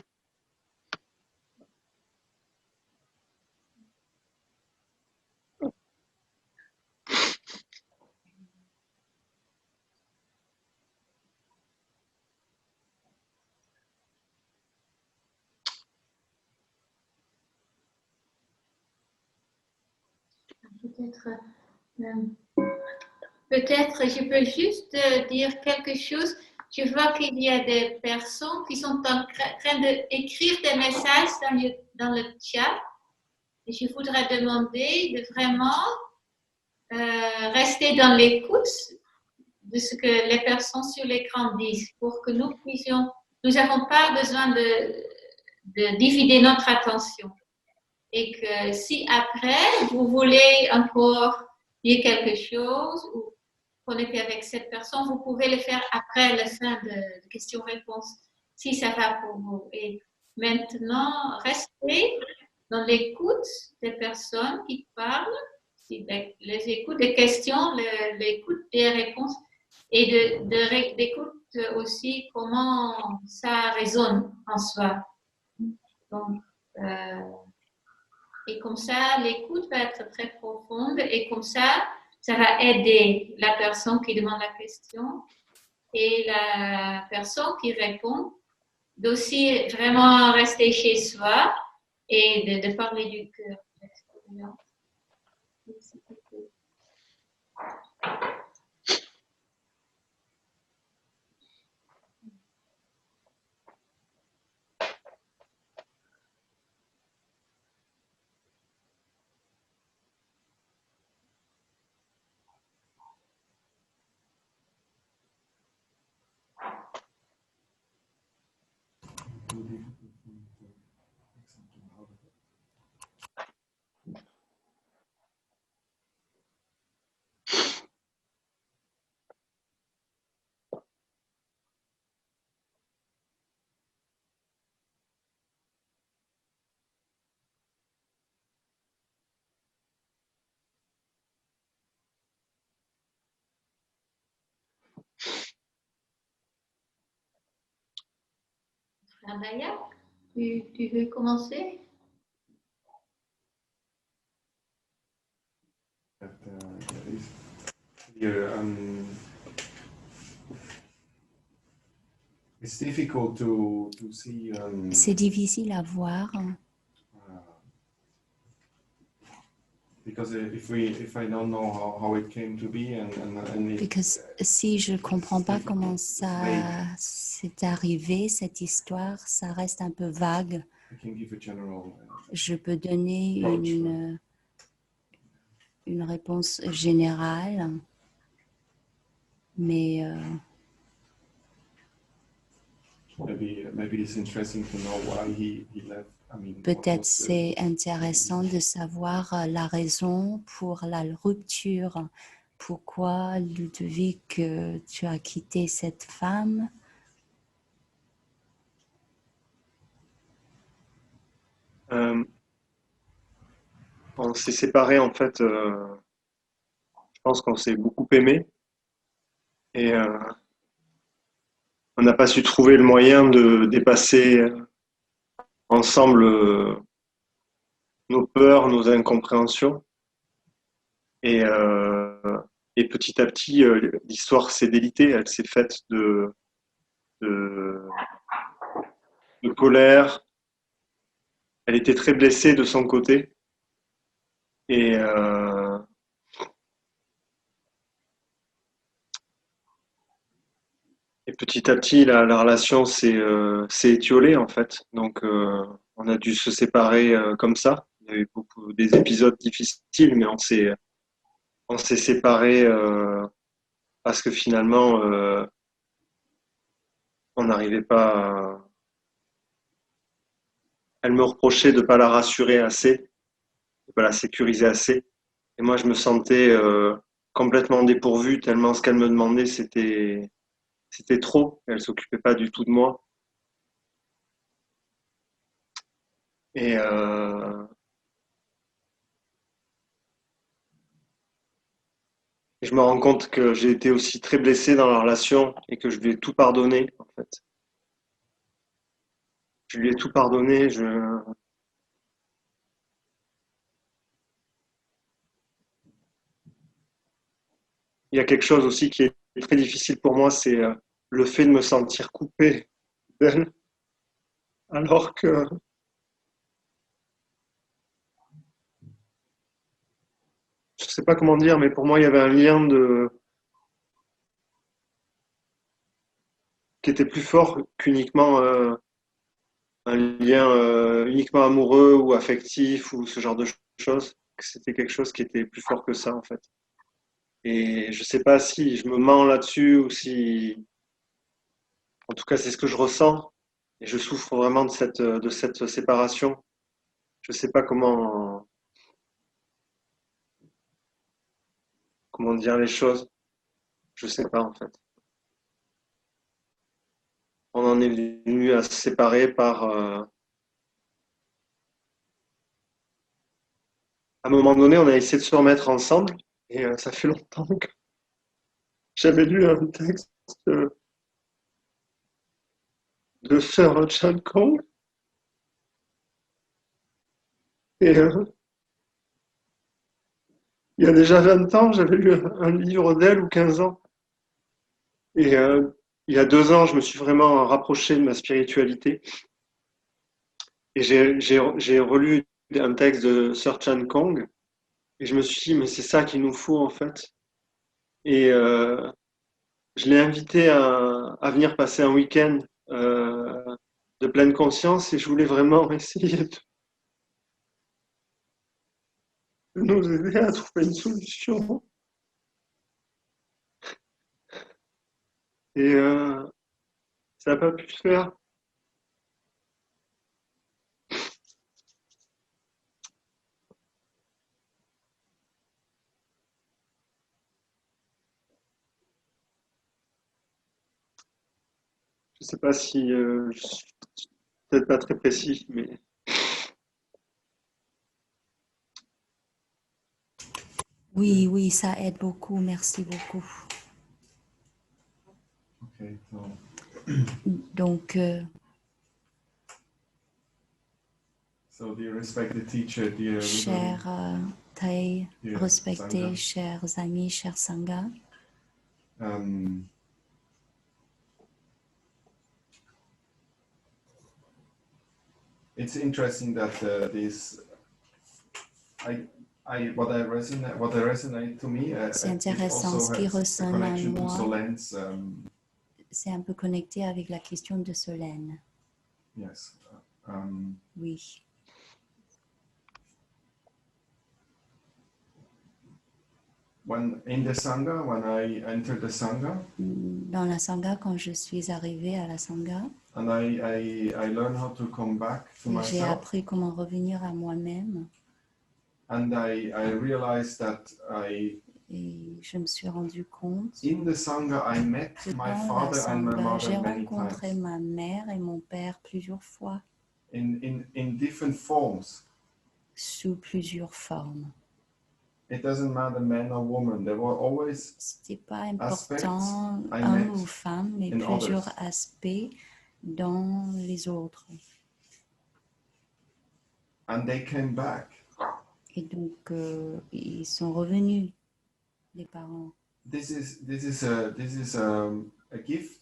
Peut-être je peux juste dire quelque chose. Je vois qu'il y a des personnes qui sont en train d'écrire des messages dans le chat. Et je voudrais demander de vraiment rester dans l'écoute de ce que les personnes sur l'écran disent pour que nous n'avons pas besoin de diviser notre attention. Et que si après, vous voulez encore dire quelque chose ou connecter avec cette personne, vous pouvez le faire après la fin de questions-réponses, si ça va pour vous. Et maintenant, restez dans l'écoute des personnes qui parlent, les écoutes des questions, l'écoute des réponses et d'écoute aussi comment ça résonne en soi. Donc, et comme ça, l'écoute va être très profonde et comme ça va aider la personne qui demande la question et la personne qui répond d'aussi vraiment rester chez soi et de parler du cœur. Daya, tu veux commencer? It's difficult to see. C'est difficile à voir Because if I don't know how it came to be because si je ne comprends pas comment ça s'est arrivé, cette histoire, ça reste un peu vague. I can give a general, Je peux donner une réponse générale, mais maybe it's interesting to know why he left. I mean, peut-être c'est intéressant de savoir la raison pour la rupture. Pourquoi, Ludovic, tu as quitté cette femme? On s'est séparés en fait. Je pense qu'on s'est beaucoup aimé et on n'a pas su trouver le moyen de dépasser ensemble nos peurs, nos incompréhensions. Et petit à petit, l'histoire s'est délitée. Elle s'est faite de colère. Elle était très blessée de son côté. Et petit à petit, la relation s'est étiolée en fait. Donc, on a dû se séparer comme ça. Il y a eu des épisodes difficiles, mais on s'est séparés parce que finalement, on n'arrivait pas. Elle me reprochait de ne pas la rassurer assez, de ne pas la sécuriser assez. Et moi, je me sentais complètement dépourvu, tellement ce qu'elle me demandait, c'était trop. Elle ne s'occupait pas du tout de moi. Et je me rends compte que j'ai été aussi très blessé dans la relation et que je lui ai tout pardonné, en fait. Je lui ai tout pardonné. Il y a quelque chose aussi qui est très difficile pour moi, c'est le fait de me sentir coupé d'elle, alors que je ne sais pas comment dire, mais pour moi, il y avait un lien qui était plus fort qu'uniquement un lien uniquement amoureux ou affectif ou ce genre de choses. C'était quelque chose qui était plus fort que ça, en fait. Et je ne sais pas si je me mens là-dessus ou si... En tout cas, c'est ce que je ressens. Et je souffre vraiment de cette séparation. Je ne sais pas comment dire les choses. Je sais pas en fait. On en est venu à se séparer par... à un moment donné, on a essayé de se remettre ensemble et ça fait longtemps que j'avais lu un texte de Sir Chan Kong et il y a déjà 20 ans, j'avais lu un livre d'elle ou 15 ans. Et il y a 2 ans, je me suis vraiment rapproché de ma spiritualité. Et j'ai relu un texte de Sir Chan Kong. Et je me suis dit, mais c'est ça qu'il nous faut en fait. Et je l'ai invité à venir passer un week-end de pleine conscience. Et je voulais vraiment essayer de nous aider à trouver une solution. Et ça n'a pas pu se faire. Je ne sais pas si je suis peut-être pas très précis, mais Oui, oui, ça aide beaucoup. Merci beaucoup. Okay, so Donc, so dear respected teacher, dear chers thầy, dear respectés, Sangha, chers amis, chers Sangha, it's interesting that this what I resonate to me c'est it intéressant. also Ce qui has a résonne en connection to moi, Solène's c'est un peu connecté avec la question de Solène. yes Oui. when in the Sangha, when I entered the Sangha Dans la Sangha, quand je suis arrivée à la Sangha, and I learned how to come back to et j'ai myself, appris comment revenir à moi-même, and I realized that et je me suis rendu compte in the Sangha I met que my dans la father and my Sangha, j'ai mother many rencontré times ma mère et mon père plusieurs fois, in different forms. sous plusieurs formes. It doesn't matter man or woman. There were always C'était pas aspects important, I homme met ou femme, mais in plusieurs others. aspects dans les autres. And they came back. Et donc, ils sont revenus, les parents. This is a gift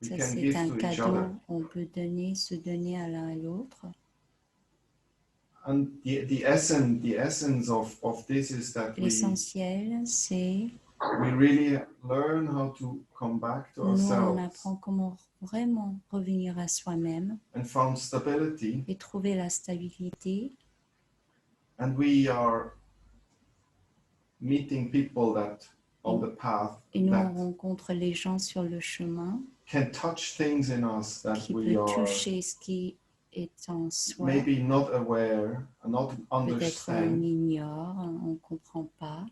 we Ça, can c'est give un to each cadeau. other. On peut donner, se donner à l'un et l'autre. And the essence of this is that L'essentiel, c'est we really learn how to come back to nous, on ourselves apprend comment vraiment revenir à soi-même and found stability. et trouver la stabilité. And we are meeting people that on the path Et nous, that on rencontre les gens sur le chemin can touch things in us that qui we peut are toucher ce qui est en soi. maybe not aware, not Peut-être on understand, ignore, on ne comprend pas.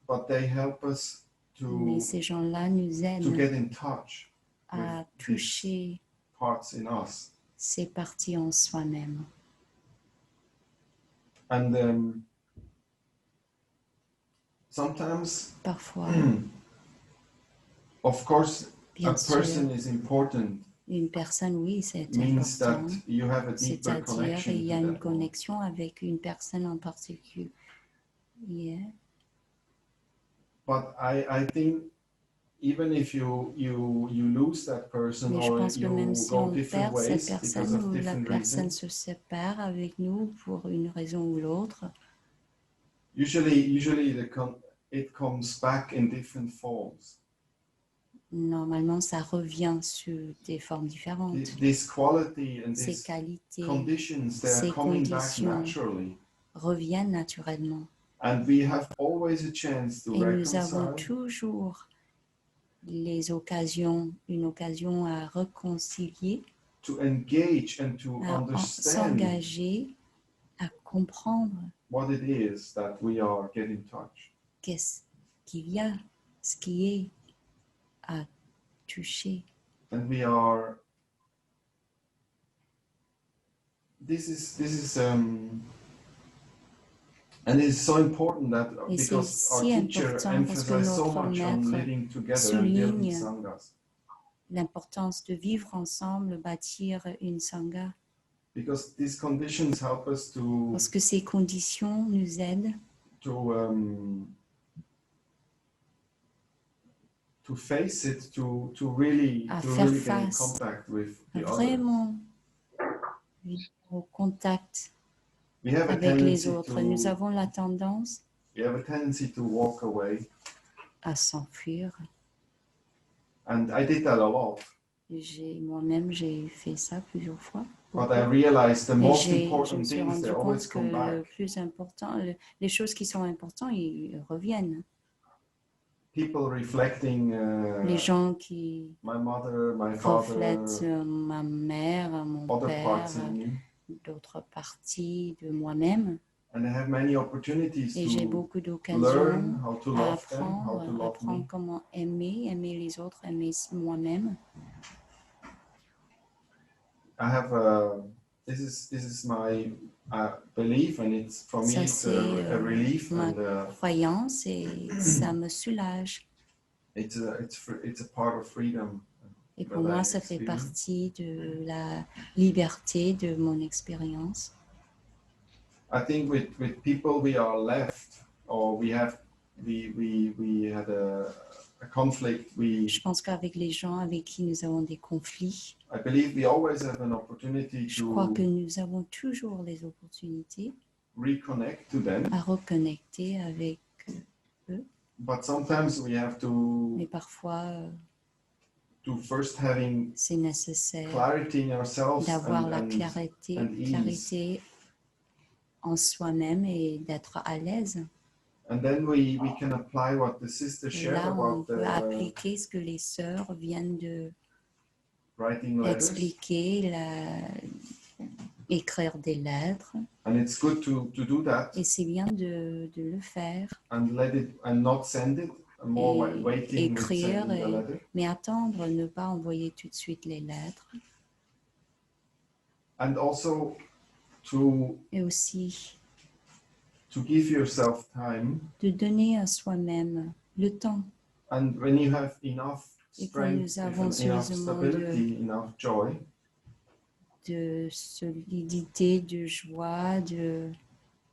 but they help us Mais ces gens-là nous to aident get in touch à with these toucher parts in us. ces parties en soi-même. And sometimes, Parfois, of course, a bien sûr, person is important, une personne, oui, c'est means that important. you have a deeper C'est-à-dire, connection il y a to une that one. connexion avec une personne en particulier. Yeah. But I think even if you lose that person Mais je or pense que you même si go on different perd cette ways because personne of ou la different personne reasons, se sépare avec nous pour une raison ou l'autre, usually it comes back in different forms. normalement, ça revient sous des formes différentes. This quality and Ces these qualités, conditions, they ces are coming back conditions naturally. reviennent naturellement. And we have always a chance to Et nous avons reconcile, toujours une occasion à réconcilier, to engage and to à understand s'engager, à comprendre what it is that we are getting in touch. qu'est-ce qu'il y a, ce qui est. à toucher. And we are. This is and it's so important that Et c'est because our si teacher important parce que emphasized so notre much on maître living together and building souligne sanghas. l'importance de vivre ensemble, bâtir une sangha, Because these conditions help us to parce que ces conditions nous aident to face it, to really à to faire really get in face, contact with à the others. vraiment vivre au contact We have a avec les tendency autres. Nous to avons la tendance walk away, à s'enfuir. and I did that a lot. Moi-même, j'ai fait ça plusieurs fois. But I realized the Et most je me important suis things, rendu they always compte que come le back. plus important, les choses qui sont importantes, ils reviennent. People reflecting Les gens qui my mother, my father, reflètent ma mère, mon other père, parts in me, d'autres parties de moi-même. and I have many opportunities Et j'ai to beaucoup learn d'occasions how to à love them, how to love apprendre me. comment aimer les autres, aimer moi-même. I have this is my belief, and it's for me Ça, it's c'est a relief, ma and croyance et ça me soulage. it's a part of freedom. Et pour that moi, I ça fait experience. partie de la liberté de mon expérience. I think with people we are left, or we had a conflict. Je pense qu'avec les gens avec qui nous avons des conflits, I believe we always have an opportunity je crois que to nous avons toujours les opportunités reconnect to them, à reconnecter avec eux. but sometimes we have Mais parfois, to first having c'est nécessaire clarity in ourselves d'avoir la and ease. clarité en soi-même et d'être à l'aise. And then we can apply what the sister Et shared là, on about peut appliquer ce que les sœurs viennent de writing letters. expliquer, écrire des lettres. And it's good to do that Et c'est bien de le faire, and not send it. More et waiting with écrire, sending the letter. mais attendre, ne pas envoyer tout de suite les lettres. And also Et aussi to give yourself time. de donner à soi-même le temps. And when you have enough Et quand nous strength, avons enough suffisamment stability, enough joy, de solidité, de joie, de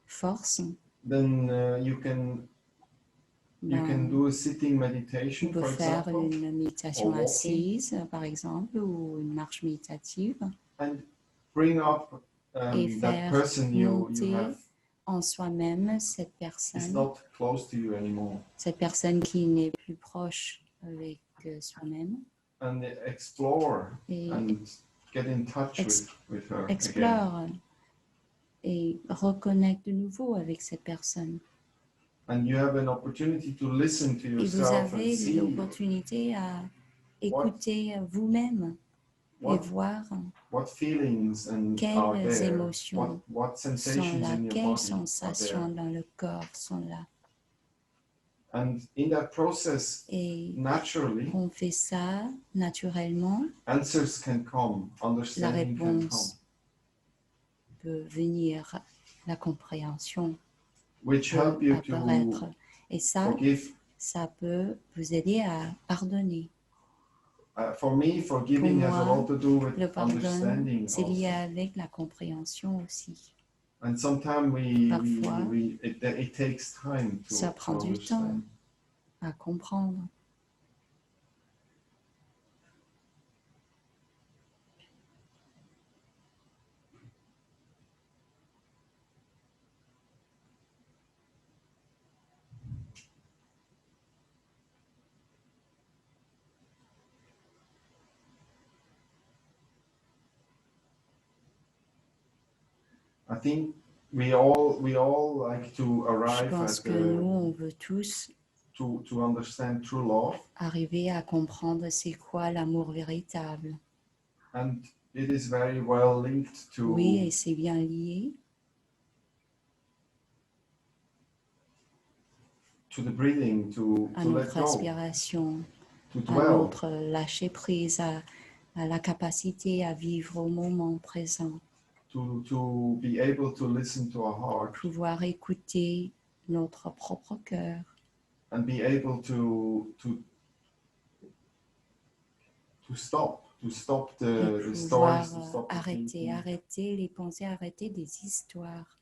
force, then you can do a sitting meditation, on peut for faire example, une méditation or walking. assise, par exemple, ou une marche méditative, and bring up et that faire person you monter have en soi-même is not close to you anymore, cette personne qui n'est plus proche avec soi-même, and explore et and get in touch with her again. explore et reconnecte de nouveau avec cette personne. And you have an opportunity to listen to Et vous yourself and avez see l'opportunité à écouter vous-même et voir what feelings are quelles there, émotions what sont sensations là, in your quelles body sensations are there. dans le corps sont là. And in that process, Et naturally, on fait ça naturellement, answers can come, la understanding can come. réponse peut venir, la compréhension Which peut help you apparaître. to Et ça, forgive. ça peut vous aider à pardonner. For me, forgiving has a moi, lot to do with Le pardon, understanding c'est lié also. avec la compréhension aussi. And sometimes Parfois, it takes time to ça prend du temps understand. à comprendre. I think we all like to Je arrive pense at que nous, on veut tous to understand true love, arriver à comprendre c'est quoi l'amour véritable. and it is very well linked to Oui, et c'est bien lié the breathing, to à let notre go. respiration, to à dwell, notre lâcher prise, à la capacité à vivre au moment présent, to be able to listen to our heart pouvoir écouter notre propre cœur and be able to stop et the pouvoir stories, to stop the thinking. arrêter les pensées, arrêter des histoires.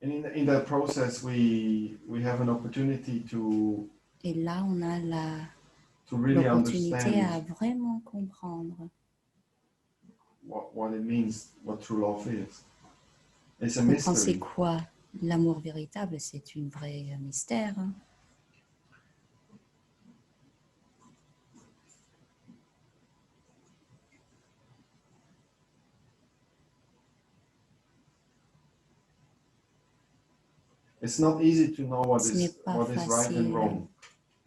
And in that process, we have an opportunity to Et là, on a really l'opportunité à understand vraiment comprendre, what it means, what true love is. It's a comprendre c'est mystery. quoi l'amour véritable, c'est une vraie mystère. Hein. It's not easy to know what Ce n'est is pas right and facile wrong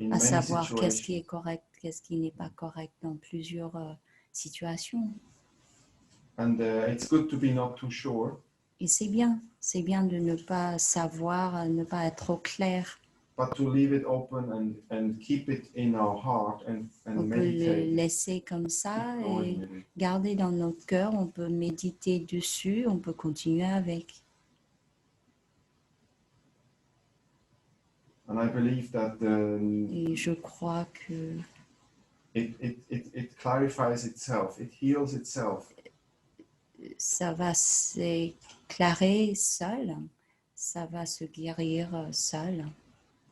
in à many savoir qu'est-ce qui situations. est correct, qu'est-ce qui n'est pas correct dans plusieurs situations. And it's good to be not too sure, Et c'est bien de ne pas savoir, ne pas être trop clair. but to leave it open and keep it in our heart and On peut le meditate. laisser comme ça Keep going et with it. garder dans notre cœur. On peut méditer dessus, on peut continuer avec. And I believe that Et je crois que it clarifies itself, it heals itself. ça va s'éclairer seul, ça va se guérir seul.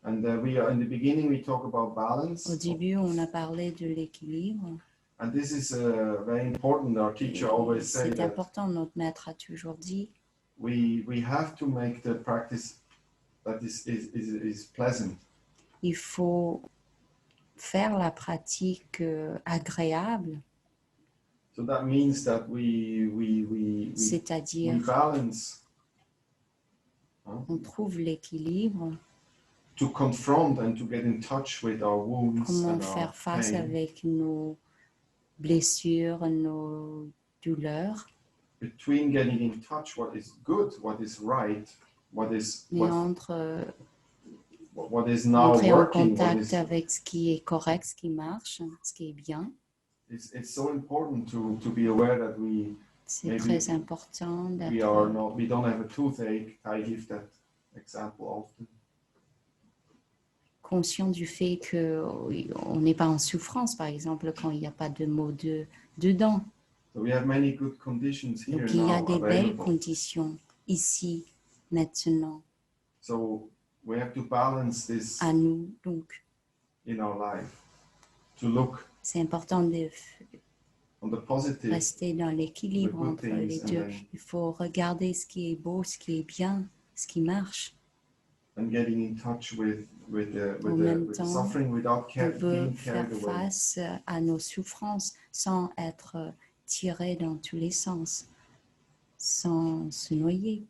And in the beginning we talk about balance. Au début, on a parlé de l'équilibre. And this is very important. Our teacher always said C'est that important, notre maître a toujours dit, we have to make the practice that is pleasant. il faut faire la pratique agréable, So that means that we c'est-à-dire balance on trouve l'équilibre, to confront and to get in touch with our wounds comment and our faire face pain, avec nos blessures, nos douleurs, between getting in touch what is good, what is right, what is mais entre what is now entrer en working, what contact is avec ce qui est correct, ce qui marche, ce qui est bien. it's so important to be aware that C'est Maybe très important we don't have a toothache. I give that example often. conscient du fait qu'on n'est pas en souffrance, par exemple, quand il n'y a pas de mots dedans. So we have many good conditions here Donc, il y a now des belles available. conditions ici, maintenant, So we have to balance this à nous. Donc, in our life. To look c'est important de on the positive, rester dans l'équilibre the good entre les things, deux. and Il faut regarder ce qui est beau, ce qui est bien, ce qui marche. getting in touch with En même the temps, suffering without On veut being faire carried away. face à nos souffrances sans être tiré dans tous les sens, sans se noyer.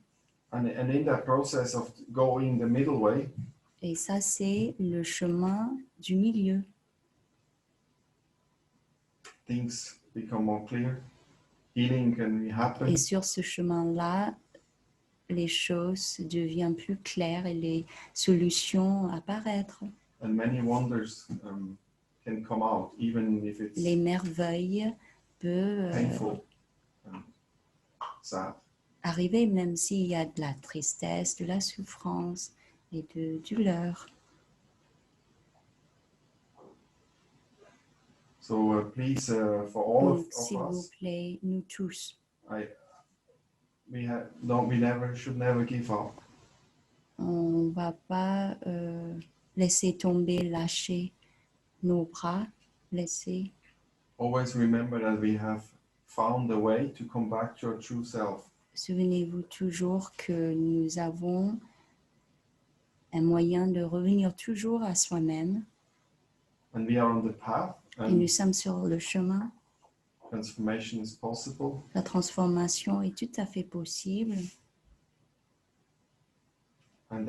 And in that process of going the middle way, Et ça, c'est le chemin du milieu. things become more clear. Healing can happen. Et sur ce chemin-là, les choses deviennent plus claires et les solutions apparaître. And many wonders can come out, even if it's Les merveilles peuvent painful and sad. arriver même s'il y a de la tristesse, de la souffrance et de douleur. So please, for all Donc, s'il of vous us, plaît, nous tous, we should never give up. on ne va pas laisser tomber, lâcher nos bras, laisser. Always remember that we have found a way to come back to our true self. Souvenez-vous toujours que nous avons un moyen de revenir toujours à soi-même And we are on the path, et and nous sommes sur le chemin. transformation is possible. La transformation est tout à fait possible And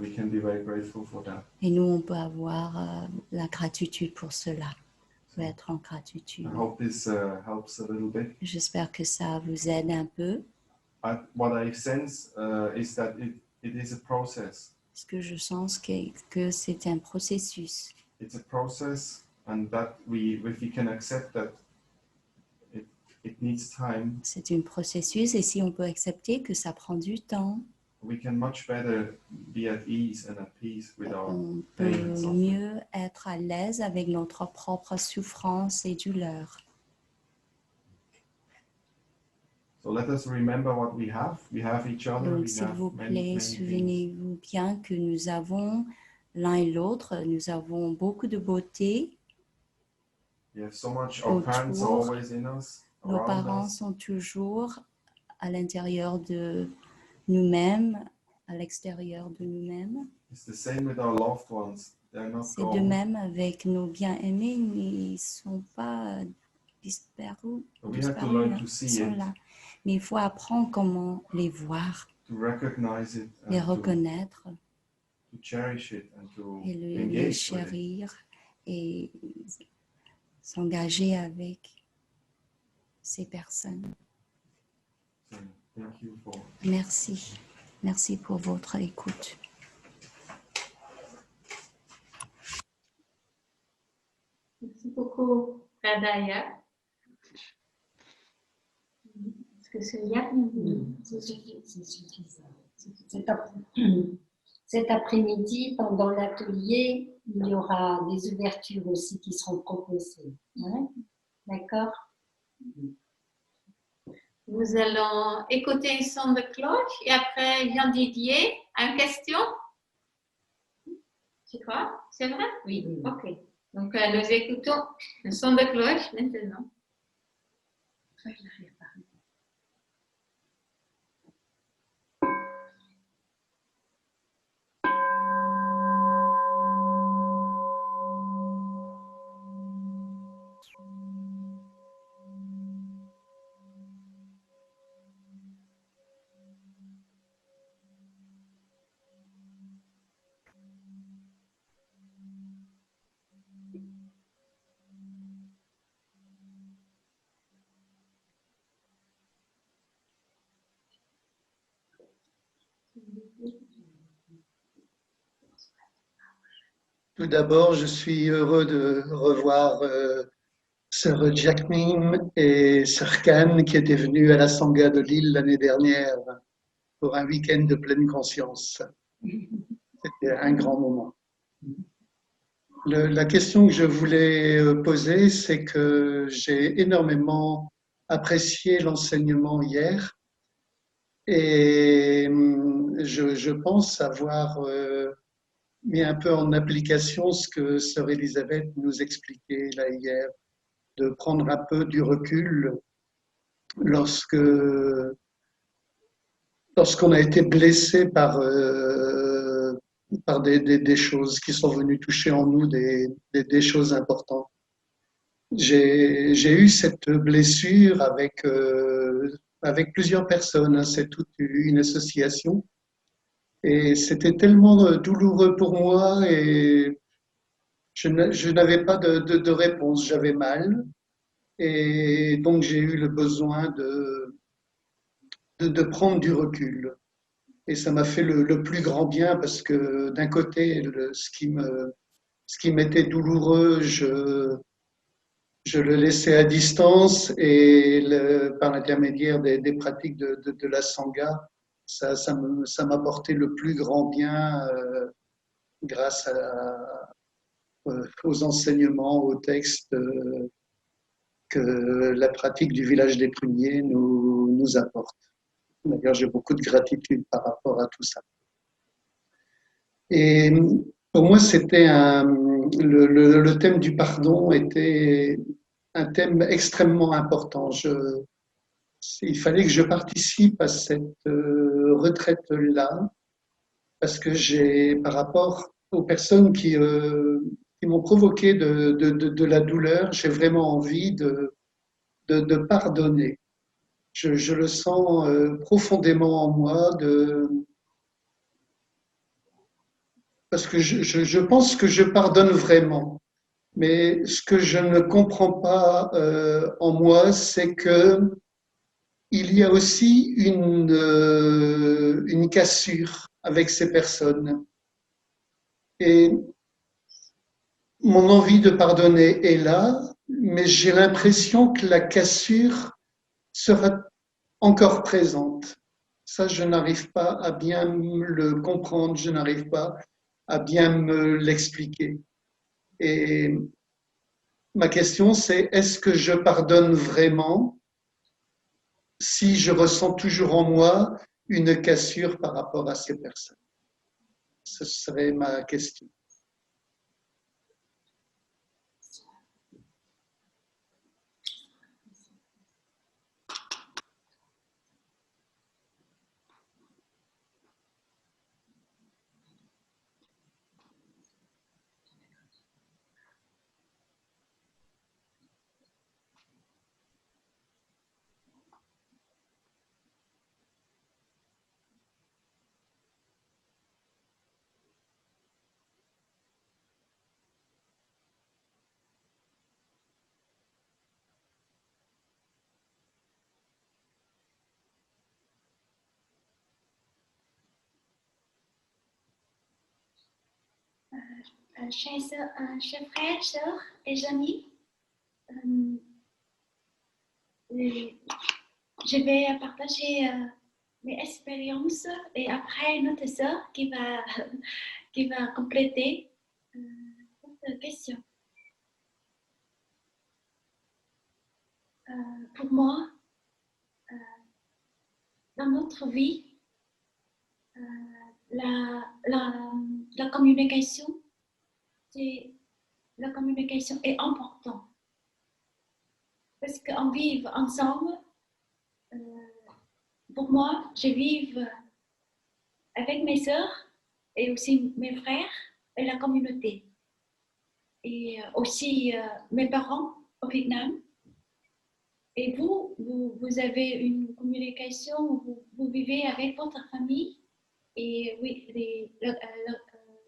we can be very grateful for that. et nous, on peut avoir la gratitude pour cela. On peut être en I gratitude. hope this helps a little bit. J'espère que ça vous aide un peu. What I sense is that it is a process. Parce que je sens que c'est un processus. It's a process, and that if we can accept that it needs time, C'est un processus et si on peut accepter que ça prend du temps, we can much better be at ease and at peace with our on pain peut and suffering. mieux être à l'aise avec notre propre souffrance et douleur. So let us remember what we have. We have each other. Donc, We s'il have vous many, plaît, many things. souvenez-vous bien que nous avons l'un et l'autre, nous avons beaucoup de beauté. We have so much. Our parents are Autour. always in us, Nos around parents us. sont toujours à l'intérieur de nous-mêmes, à l'extérieur de nous-mêmes. It's the same with our loved ones. They're not C'est de gone. même avec nos bien-aimés, ils ne sont pas disparus. But we have to learn to Ils see sont it, là. Mais il faut apprendre comment les voir, to recognize it, les and to reconnaître cherish it, and to et les engage with it. chérir et s'engager avec ces personnes. So, thank you for. Merci. Merci pour votre écoute. Merci beaucoup, Radaya. Est-ce que c'est bien? C'est suffisant. Cet après-midi, pendant l'atelier, il y aura des ouvertures aussi qui seront proposées. Hein? D'accord? Nous allons écouter un son de cloche et après Jean Didier a une question. C'est quoi? C'est vrai? Oui. Ok. Donc nous écoutons un son de cloche maintenant. Tout d'abord, je suis heureux de revoir Sir Jack Nim et Sir Khan qui étaient venus à la Sangha de Lille l'année dernière pour un week-end de pleine conscience. C'était un grand moment. La question que je voulais poser, c'est que j'ai énormément apprécié l'enseignement hier et je pense avoir mis un peu en application ce que sœur Elisabeth nous expliquait là hier, de prendre un peu du recul lorsqu'on a été blessé par des choses qui sont venues toucher en nous des choses importantes. J'ai eu cette blessure avec plusieurs personnes, hein, c'est toute une association. Et c'était tellement douloureux pour moi et je n'avais pas de réponse, j'avais mal. Et donc j'ai eu le besoin de prendre du recul. Et ça m'a fait le plus grand bien parce que d'un côté, ce qui m'était douloureux, je le laissais à distance et par l'intermédiaire des pratiques de la Sangha, ça m'apportait le plus grand bien grâce aux enseignements, aux textes que la pratique du village des pruniers nous apporte. D'ailleurs, j'ai beaucoup de gratitude par rapport à tout ça. Et pour moi, c'était le thème du pardon était un thème extrêmement important. Il fallait que je participe à cette retraite-là parce que par rapport aux personnes qui m'ont provoqué de la douleur, j'ai vraiment envie de pardonner. Je le sens profondément en moi, parce que je pense que je pardonne vraiment. Mais ce que je ne comprends pas en moi, c'est que il y a aussi une cassure avec ces personnes. Et mon envie de pardonner est là, mais j'ai l'impression que la cassure sera encore présente. Ça, je n'arrive pas à bien le comprendre, je n'arrive pas à bien me l'expliquer. Et ma question, c'est est-ce que je pardonne vraiment si je ressens toujours en moi une cassure par rapport à ces personnes? Ce serait ma question. Chers frères, sœurs et amis, je vais partager mes expériences et après notre sœur qui va compléter cette question. Pour moi, dans notre vie, la communication, la communication est importante. Parce qu'on vit ensemble, pour moi, je vis avec mes sœurs et aussi mes frères et la communauté. Et aussi mes parents au Vietnam. Et vous avez une communication, vous vivez avec votre famille et oui,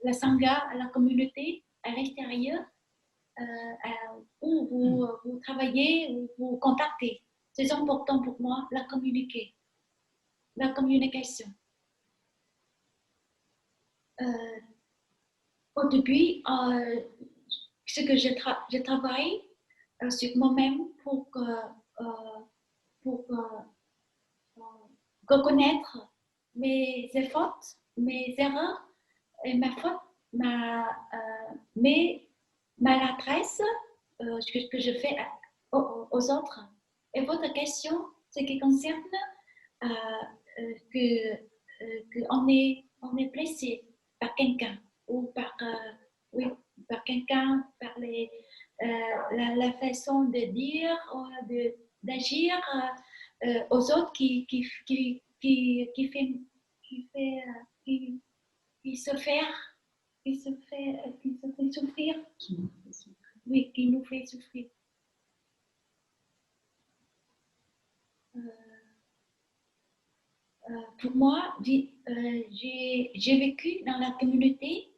la Sangha, la communauté à l'extérieur, où vous travaillez, où vous contactez. C'est important pour moi, la communication. Au début, ce que je travaille sur moi-même pour reconnaître mes efforts, mes erreurs et mes maladresses que je fais aux autres. Et votre question, ce qui concerne qu'on est blessé par quelqu'un ou par quelqu'un, par la façon de dire ou d'agir aux autres qui se fait souffrir. Oui, qui nous fait souffrir. Pour moi, j'ai vécu dans la communauté.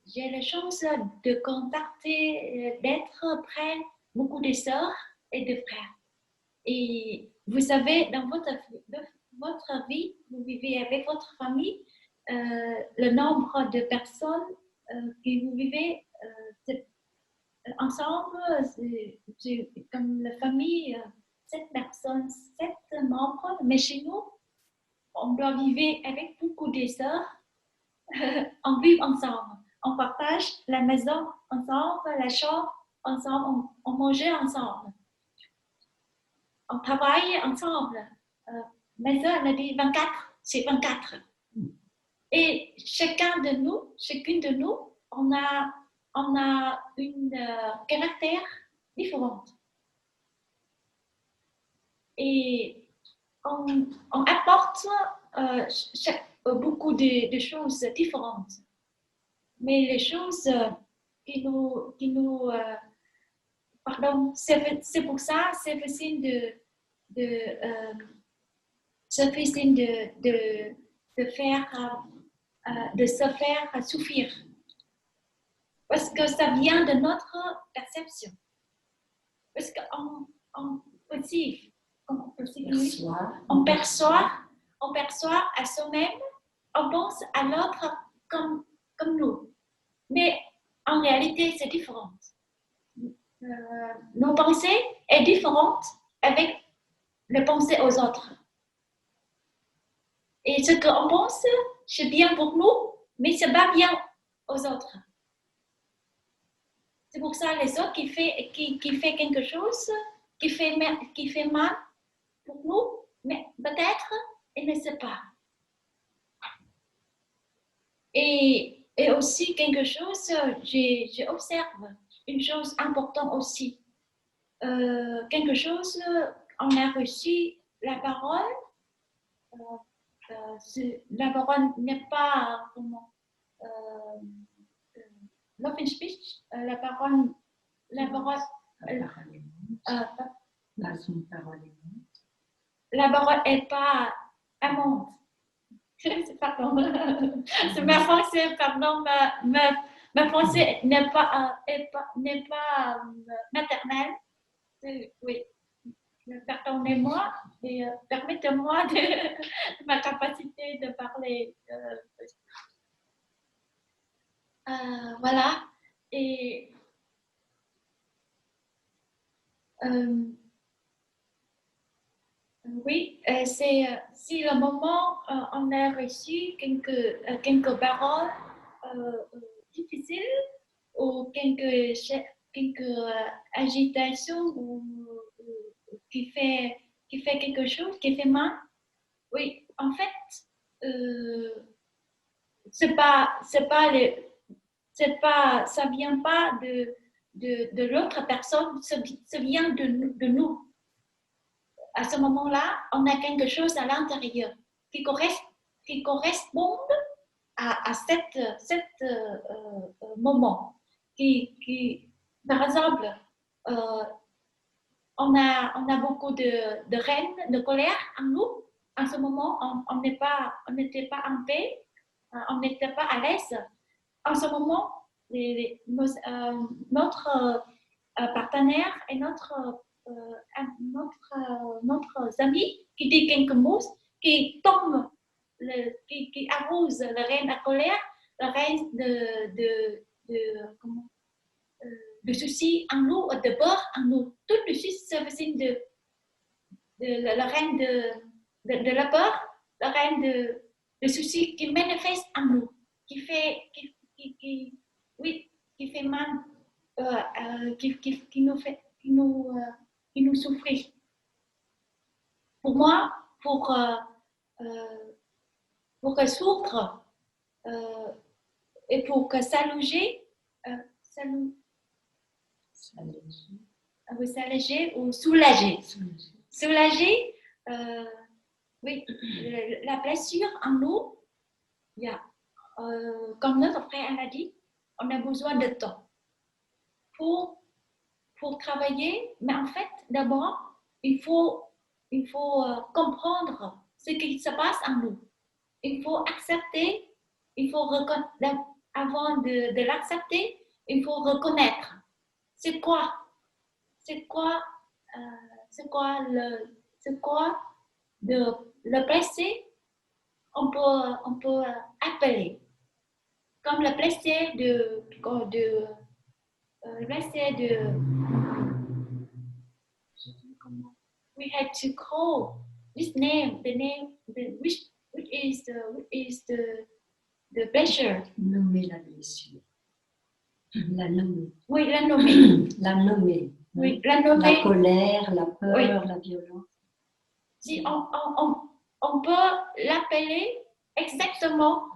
J'ai la chance de contacter, d'être près beaucoup de sœurs et de frères. Et vous savez, dans votre vie, vous vivez avec votre famille, le nombre de personnes que vous vivez ensemble, c'est comme la famille, 7 personnes, 7 membres, mais chez nous, on doit vivre avec beaucoup de sœurs, on vit ensemble, on partage la maison ensemble, la chambre ensemble, on mange ensemble, on travaille ensemble. Ma sœur m'a dit 24, c'est 24. Et chacune de nous, on a une caractère différente. Et on apporte beaucoup de choses différentes. Mais les choses qui nous pardon, c'est pour ça, c'est facile de se faire souffrir. Parce que ça vient de notre perception. Parce qu'on perçoit à soi-même, on pense à l'autre comme comme nous. Mais en réalité, c'est différent. Nos pensées sont différentes avec les pensées aux autres. Et ce qu'on pense, c'est bien pour nous, mais c'est pas bien aux autres. C'est pour ça les autres qui fait quelque chose, qui fait mal pour nous, mais peut-être ils ne savent pas. Et aussi quelque chose, j'observe une chose importante aussi. Quelque chose, on a reçu la parole. La parole n'est pas comment love and speech. La parole la parole est pas amante. Pardon. C'est ma français, pardon, ma français n'est pas maternelle. Oui. Pardonnez-moi et permettez-moi de ma capacité de parler. Voilà. Et oui, c'est si le moment on a reçu quelques paroles difficiles ou quelques agitations ou qui fait quelque chose, qui fait mal. Oui, en fait, ça vient pas de l'autre personne, ça vient de nous. À ce moment-là, on a quelque chose à l'intérieur qui correspond à cet moment. Par exemple, on a beaucoup de haine, de colère en nous. En ce moment, on n'était pas en paix, on n'était pas à l'aise. En ce moment, notre partenaire et notre ami qui dit quelque chose, qui tombe, qui arrose la reine à colère, la reine de soucis en nous, de peur en nous. Tout de suite, c'est le signe de la reine de la peur, la reine de soucis qui manifeste en nous, qui fait mal, qui nous souffrit. Pour moi, pour résoudre et pour que s'alléger ou soulager. Soulager, oui, la blessure en nous, il y a, comme notre frère l'a dit, on a besoin de temps pour travailler, mais en fait, d'abord, il faut comprendre ce qui se passe en nous. Il faut accepter, avant de l'accepter, il faut reconnaître. C'est quoi le blessé, on peut appeler comme le blessé we had to call this name, which is the pleasure. Nommer la blessure. La nommer. Oui, la nommer. La nommer. Oui, la nommer. La colère, la peur, oui. La violence. Si on peut l'appeler exactement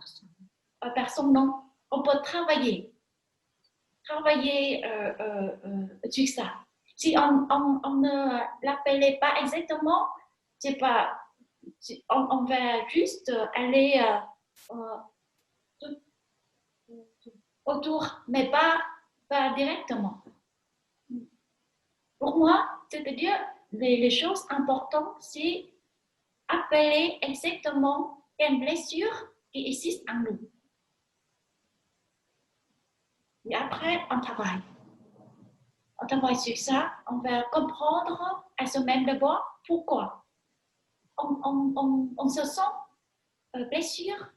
par son nom, on peut travailler sur ça. Si on ne l'appelait pas exactement, c'est pas, on va juste aller autour, mais pas directement. Pour moi, c'est-à-dire les choses importantes, c'est appeler exactement une blessure qui existe en nous. Et après, on travaille. On travaille sur ça, on va comprendre à soi-même d'abord pourquoi. On se sent blessure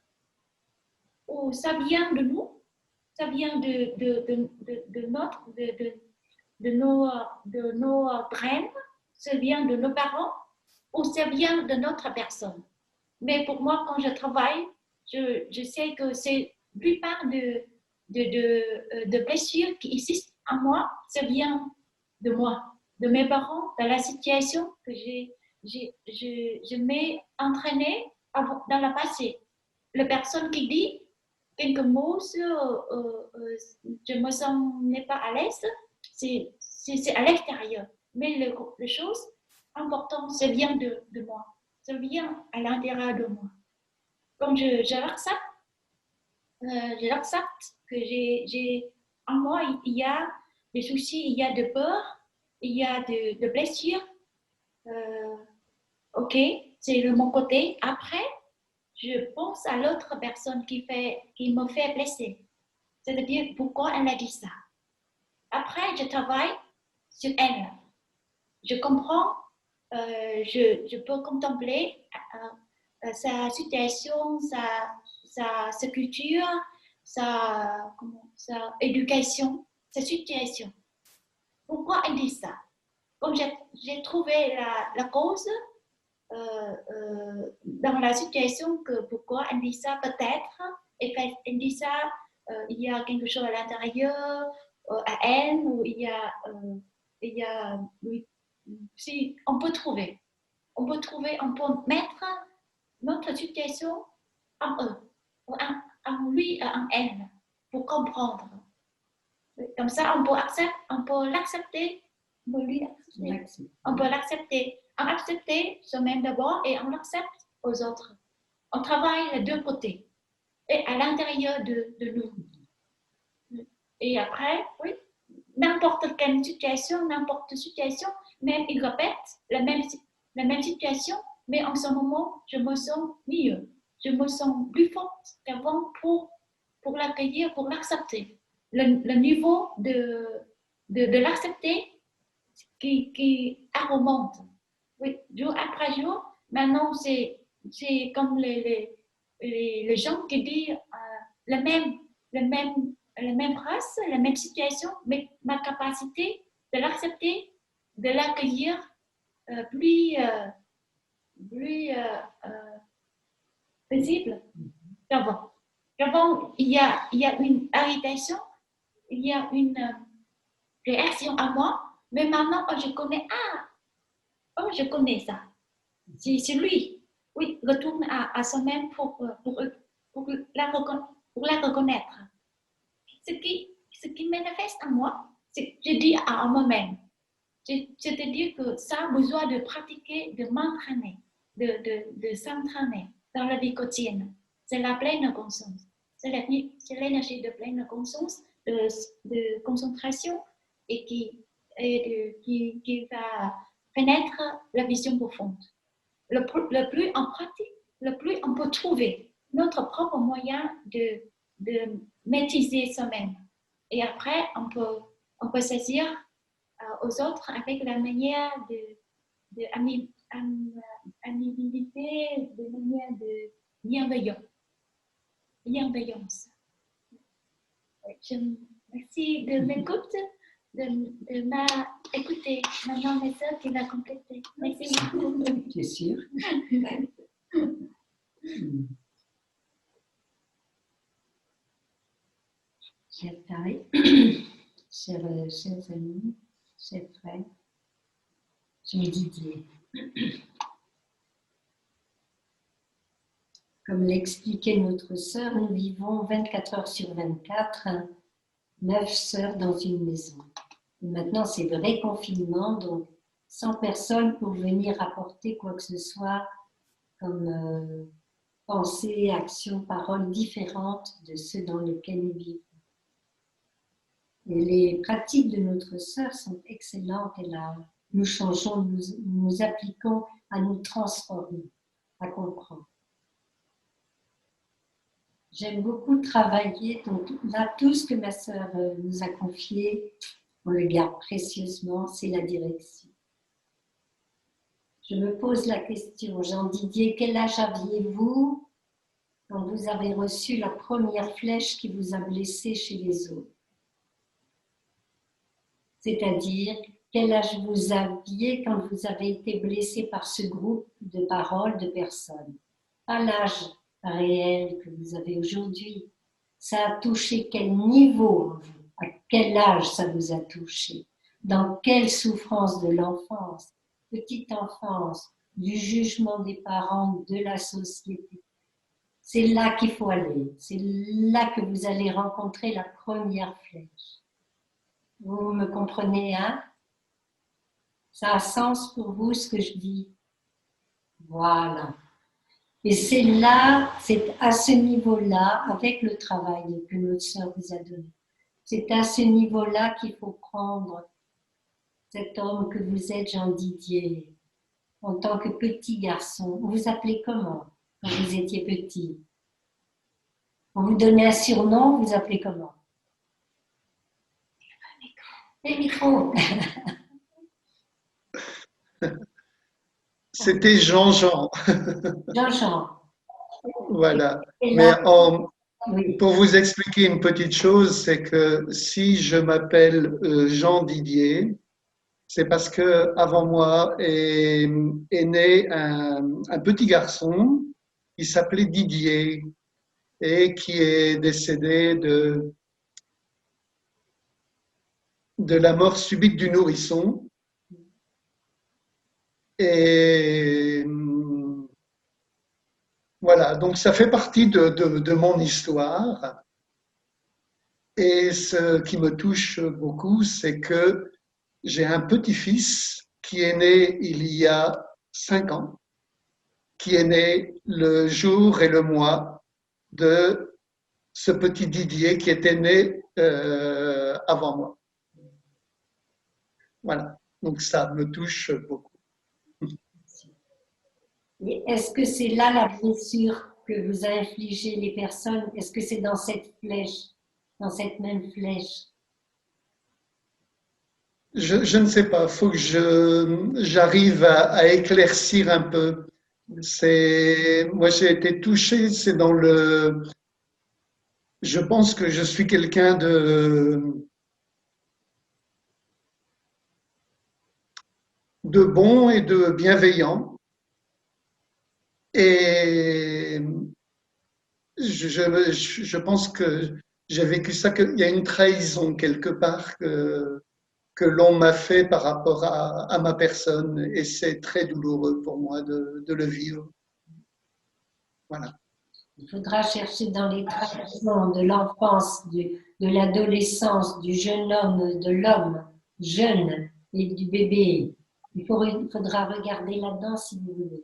ou ça vient de nous ça vient de nos graines, ça vient de nos parents ou ça vient de notre personne. Mais pour moi, quand je travaille, je sais que c'est la plupart de blessures qui existent en moi, ça vient de moi, de mes parents, de la situation que je m'ai entraînée dans le passé. La personne qui dit quelques mots sur je me sens pas à l'aise, c'est à l'extérieur. Mais la chose importante, ça vient de moi. Ça vient à l'intérieur de moi. Comme je l'accepte que en moi, il y a des soucis, il y a de peur, il y a de blessures. Ok, c'est de mon côté. Après, je pense à l'autre personne qui me fait blesser. C'est-à-dire pourquoi elle a dit ça. Après, je travaille sur elle. Je comprends, je peux contempler sa situation, sa culture, sa éducation, sa situation. Pourquoi elle dit ça? Comme j'ai trouvé la cause dans la situation, que pourquoi elle dit ça peut-être, et elle dit ça, il y a quelque chose à l'intérieur, à elle, ou il y a oui, si on peut trouver, on peut mettre notre situation en eux, en lui et en elle, pour comprendre. Comme ça, on peut l'accepter, on peut l'accepter. On accepte soi-même d'abord et on l'accepte aux autres. On travaille les deux côtés et à l'intérieur de nous. Et après, oui, n'importe quelle situation, même il répète la même situation, mais en ce moment, je me sens mieux. Je me sens plus forte qu'avant pour l'accueillir, pour l'accepter. Le niveau de l'accepter qui augmente. Oui, jour après jour. Maintenant, c'est comme les gens qui disent la même phrase, la même situation, mais ma capacité de l'accepter, de l'accueillir plus paisible qu'avant. Qu'avant, il y a une irritation, il y a une réaction à moi, mais maintenant, je connais, je connais ça. C'est lui. Oui, retourne à soi-même pour la reconnaître. Ce qui manifeste en moi, je dis à moi-même. C'est-à-dire que ça a besoin de pratiquer, de m'entraîner, de s'entraîner dans la vie quotidienne. C'est la pleine conscience. C'est l'énergie de pleine conscience, de concentration et qui va pénétrer la vision profonde. Le plus on pratique, le plus on peut trouver notre propre moyen de maîtriser soi-même. Et après, on peut saisir aux autres avec la manière de amiabilité, de manière de bienveillance. Merci de m'écouter, de m'écouter. Maintenant, mes soeurs qui va compléter. Merci beaucoup. C'est sûr. Chers Thaï, chers amis, chers frères, je me Didier. Comme l'expliquait notre sœur, nous vivons 24 heures sur 24, 9 sœurs dans une maison. Et maintenant, c'est le réconfinement, donc 100 personnes pour venir apporter quoi que ce soit comme pensée, action, parole différentes de ceux dans lesquels nous vivons. Et les pratiques de notre sœur sont excellentes et là, nous changeons, nous appliquons à nous transformer, à comprendre. J'aime beaucoup travailler, donc là, tout ce que ma sœur nous a confié, on le garde précieusement, c'est la direction. Je me pose la question, Jean Didier, quel âge aviez-vous quand vous avez reçu la première flèche qui vous a blessé chez les autres. C'est-à-dire, quel âge vous aviez quand vous avez été blessé par ce groupe de paroles de personnes. Pas l'âge réel que vous avez aujourd'hui. Ça a touché quel niveau en vous? À quel âge ça vous a touché? Dans quelle souffrance de l'enfance, petite enfance, du jugement des parents, de la société? C'est là qu'il faut aller. C'est là que vous allez rencontrer la première flèche. Vous me comprenez, hein? Ça a sens pour vous ce que je dis? Voilà. Et c'est là, c'est à ce niveau-là, avec le travail que notre sœur vous a donné, c'est à ce niveau-là qu'il faut prendre cet homme que vous êtes, Jean Didier, en tant que petit garçon. Vous vous appelez comment quand vous étiez petit? On vous donnait un surnom, vous vous appelez comment? Les micros. C'était Jean-Jean. Jean-Jean. Voilà. Et Mais là, oui. pour vous expliquer une petite chose, c'est que si je m'appelle Jean Didier, c'est parce que avant moi est né un petit garçon qui s'appelait Didier et qui est décédé de la mort subite du nourrisson. Et voilà, donc ça fait partie de mon histoire. Et ce qui me touche beaucoup, c'est que j'ai un petit-fils qui est né il y a 5 ans, qui est né le jour et le mois de ce petit Didier qui était né avant moi. Voilà, donc ça me touche beaucoup. Est-ce que c'est là la blessure que vous a infligée les personnes? Est-ce que c'est dans cette flèche, dans cette même flèche? Je ne sais pas, il faut que j'arrive à éclaircir un peu. Moi, j'ai été touché, c'est dans le... Je pense que je suis quelqu'un de bon et de bienveillant. Et je pense que j'ai vécu ça, qu'il y a une trahison quelque part que l'on m'a fait par rapport à ma personne. Et c'est très douloureux pour moi de le vivre. Voilà. Il faudra chercher dans les traditions de l'enfance, de l'adolescence, du jeune homme, de l'homme jeune et du bébé. Il faudra regarder là-dedans si vous voulez.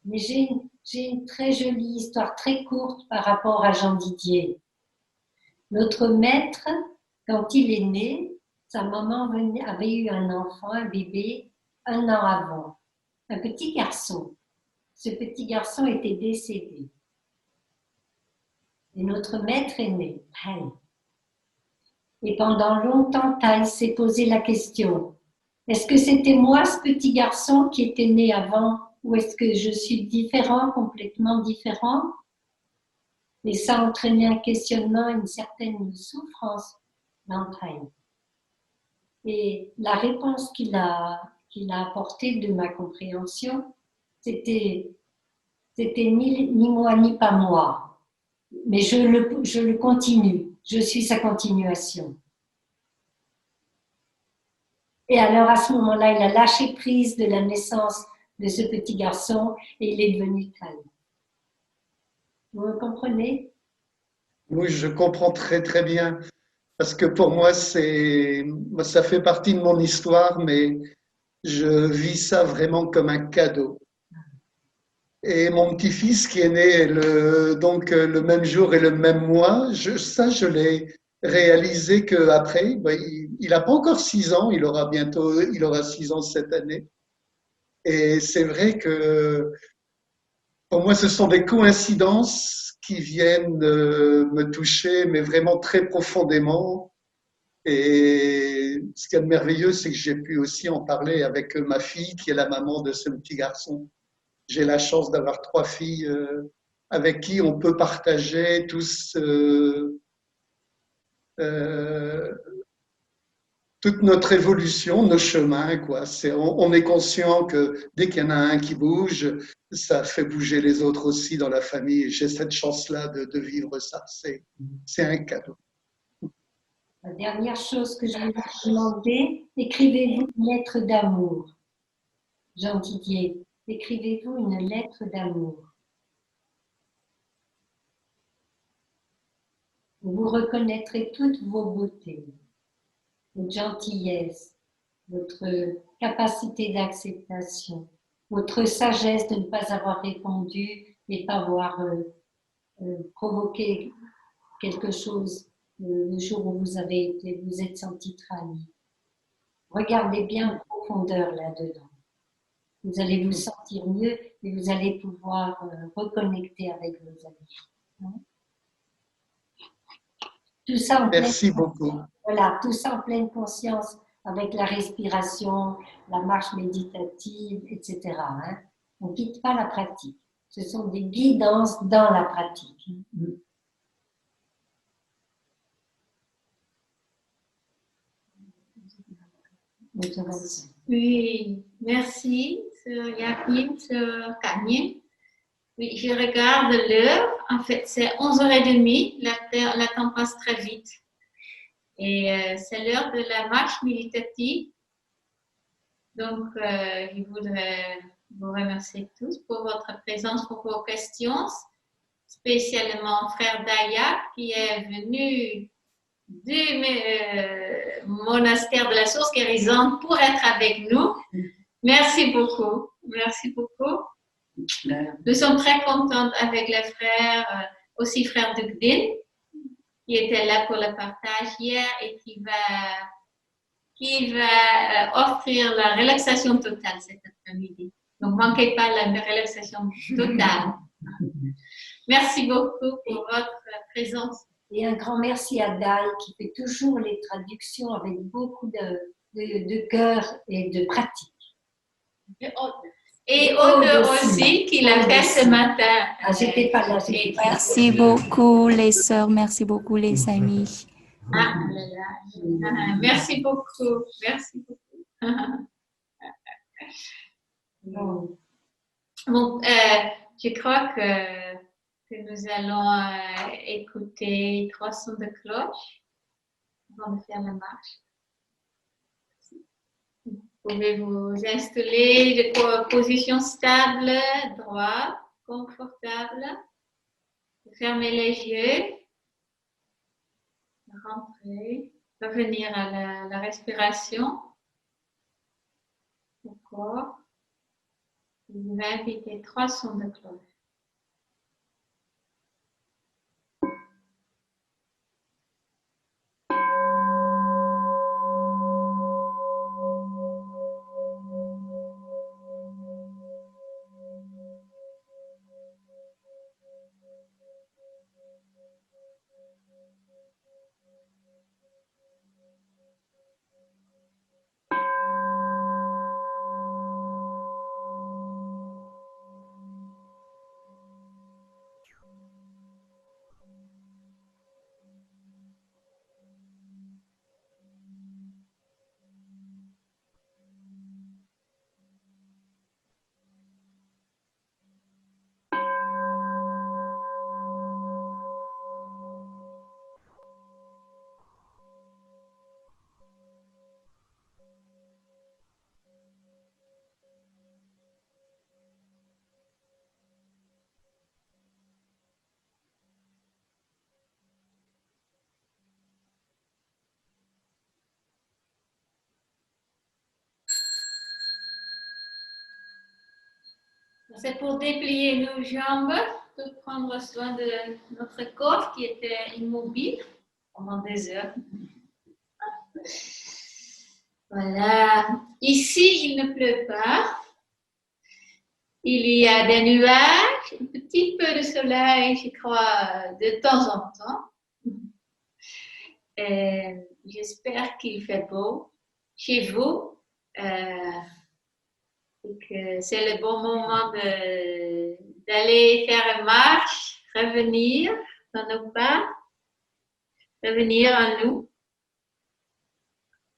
Mais j'ai une très jolie histoire, très courte par rapport à Jean Didier. Notre maître, quand il est né, sa maman avait eu un enfant, un bébé, 1 an avant. Un petit garçon. Ce petit garçon était décédé. Et notre maître est né, Tai. Et pendant longtemps, Tai s'est posé la question, est-ce que c'était moi, ce petit garçon, qui était né avant, ou est-ce que je suis différent, complètement différent? Et ça a entraîné un questionnement, une certaine souffrance dans Tai. Et la réponse qu'il a apportée de ma compréhension, c'était ni moi ni pas moi. Mais je le continue, je suis sa continuation. Et alors à ce moment-là, il a lâché prise de la naissance de ce petit garçon et il est devenu Tai. Vous me comprenez? Oui, je comprends très très bien. Parce que pour moi, ça fait partie de mon histoire, mais je vis ça vraiment comme un cadeau. Et mon petit-fils qui est né donc le même jour et le même mois, je l'ai réalisé qu'après, il n'a pas encore 6 ans, il aura 6 ans cette année. Et c'est vrai que pour moi, ce sont des coïncidences qui viennent me toucher, mais vraiment très profondément. Et ce qui est merveilleux, c'est que j'ai pu aussi en parler avec ma fille, qui est la maman de ce petit garçon. J'ai la chance d'avoir 3 filles avec qui on peut partager tous toute notre évolution, nos chemins, quoi. On est conscient que dès qu'il y en a un qui bouge, ça fait bouger les autres aussi dans la famille. Et j'ai cette chance-là de vivre ça. C'est un cadeau. La dernière chose que je voulais vous demander, écrivez-vous une lettre d'amour. Jean Didier, écrivez-vous une lettre d'amour. Vous reconnaîtrez toutes vos beautés, votre gentillesse, votre capacité d'acceptation, votre sagesse de ne pas avoir répondu et pas avoir provoqué quelque chose le jour où vous êtes senti trahi. Regardez bien en profondeur là-dedans. Vous allez vous sentir mieux et vous allez pouvoir reconnecter avec vos amis. Tout ça en Merci beaucoup. Voilà, tout ça en pleine conscience avec la respiration, la marche méditative, etc. Hein. On ne quitte pas la pratique. Ce sont des guidances dans la pratique. Oui, merci, Sœur Yasmine, Sœur Camille. Oui, je regarde l'heure. En fait, c'est 11h30. La temps passe très vite. Et c'est l'heure de la marche méditative. Donc, je voudrais vous remercier tous pour votre présence, pour vos questions, spécialement Frère Dayak qui est venu du monastère de la Source Guérissante pour être avec nous. Merci beaucoup. Merci beaucoup. Nous sommes très contentes avec les frères, aussi Frère Dugdin, qui était là pour le partage hier et qui va offrir la relaxation totale cet après-midi. Donc, ne manquez pas la relaxation totale. Merci beaucoup pour votre présence. Et un grand merci à Dai qui fait toujours les traductions avec beaucoup de cœur et de pratique. Et Aude aussi, qui l'a fait ce matin. Ah, j'étais pas là. Merci beaucoup les sœurs, merci beaucoup les amis. Ah là là. Merci beaucoup. Merci beaucoup. Bon, je crois que nous allons écouter 3 sons de cloche avant de faire la marche. Vous pouvez vous installer de position stable, droite, confortable. Fermez les yeux. Rentrer. Revenir à la respiration. Au corps. Vous invitez 3 sons de cloche. C'est pour déplier nos jambes, pour prendre soin de notre corps qui était immobile pendant des heures. Voilà. Ici, il ne pleut pas. Il y a des nuages, un petit peu de soleil, je crois, de temps en temps. Et j'espère qu'il fait beau chez vous. Et que c'est le bon moment d'aller faire une marche, revenir dans nos pas, revenir à nous,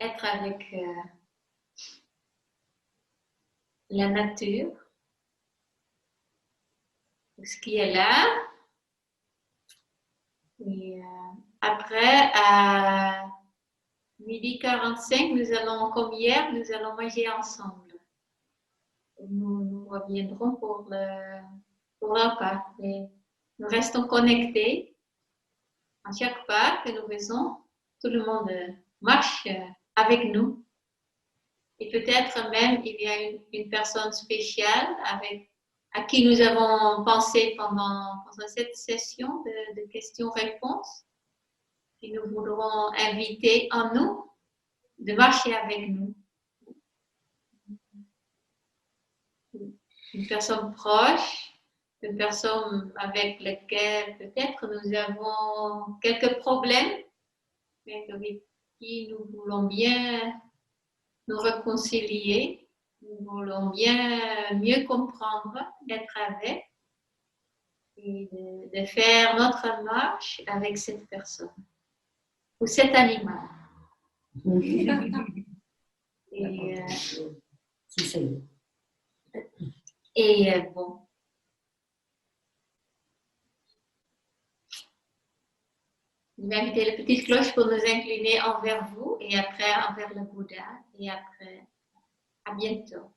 être avec la nature, ce qui est là. Et après, à 12h45, nous allons, comme hier, nous allons manger ensemble. Nous reviendrons pour le repas. Et nous restons connectés. À chaque pas que nous faisons, tout le monde marche avec nous. Et peut-être même il y a une personne spéciale à qui nous avons pensé pendant cette session de questions-réponses, et nous voudrons inviter en nous de marcher avec nous. Une personne proche, une personne avec laquelle peut-être nous avons quelques problèmes, mais avec qui nous voulons bien nous réconcilier, nous voulons bien mieux comprendre, être avec, et de faire notre marche avec cette personne ou cet animal. Et bon. Je vais inviter la petite cloche pour nous incliner envers vous et après envers le Bouddha. Et après, à bientôt.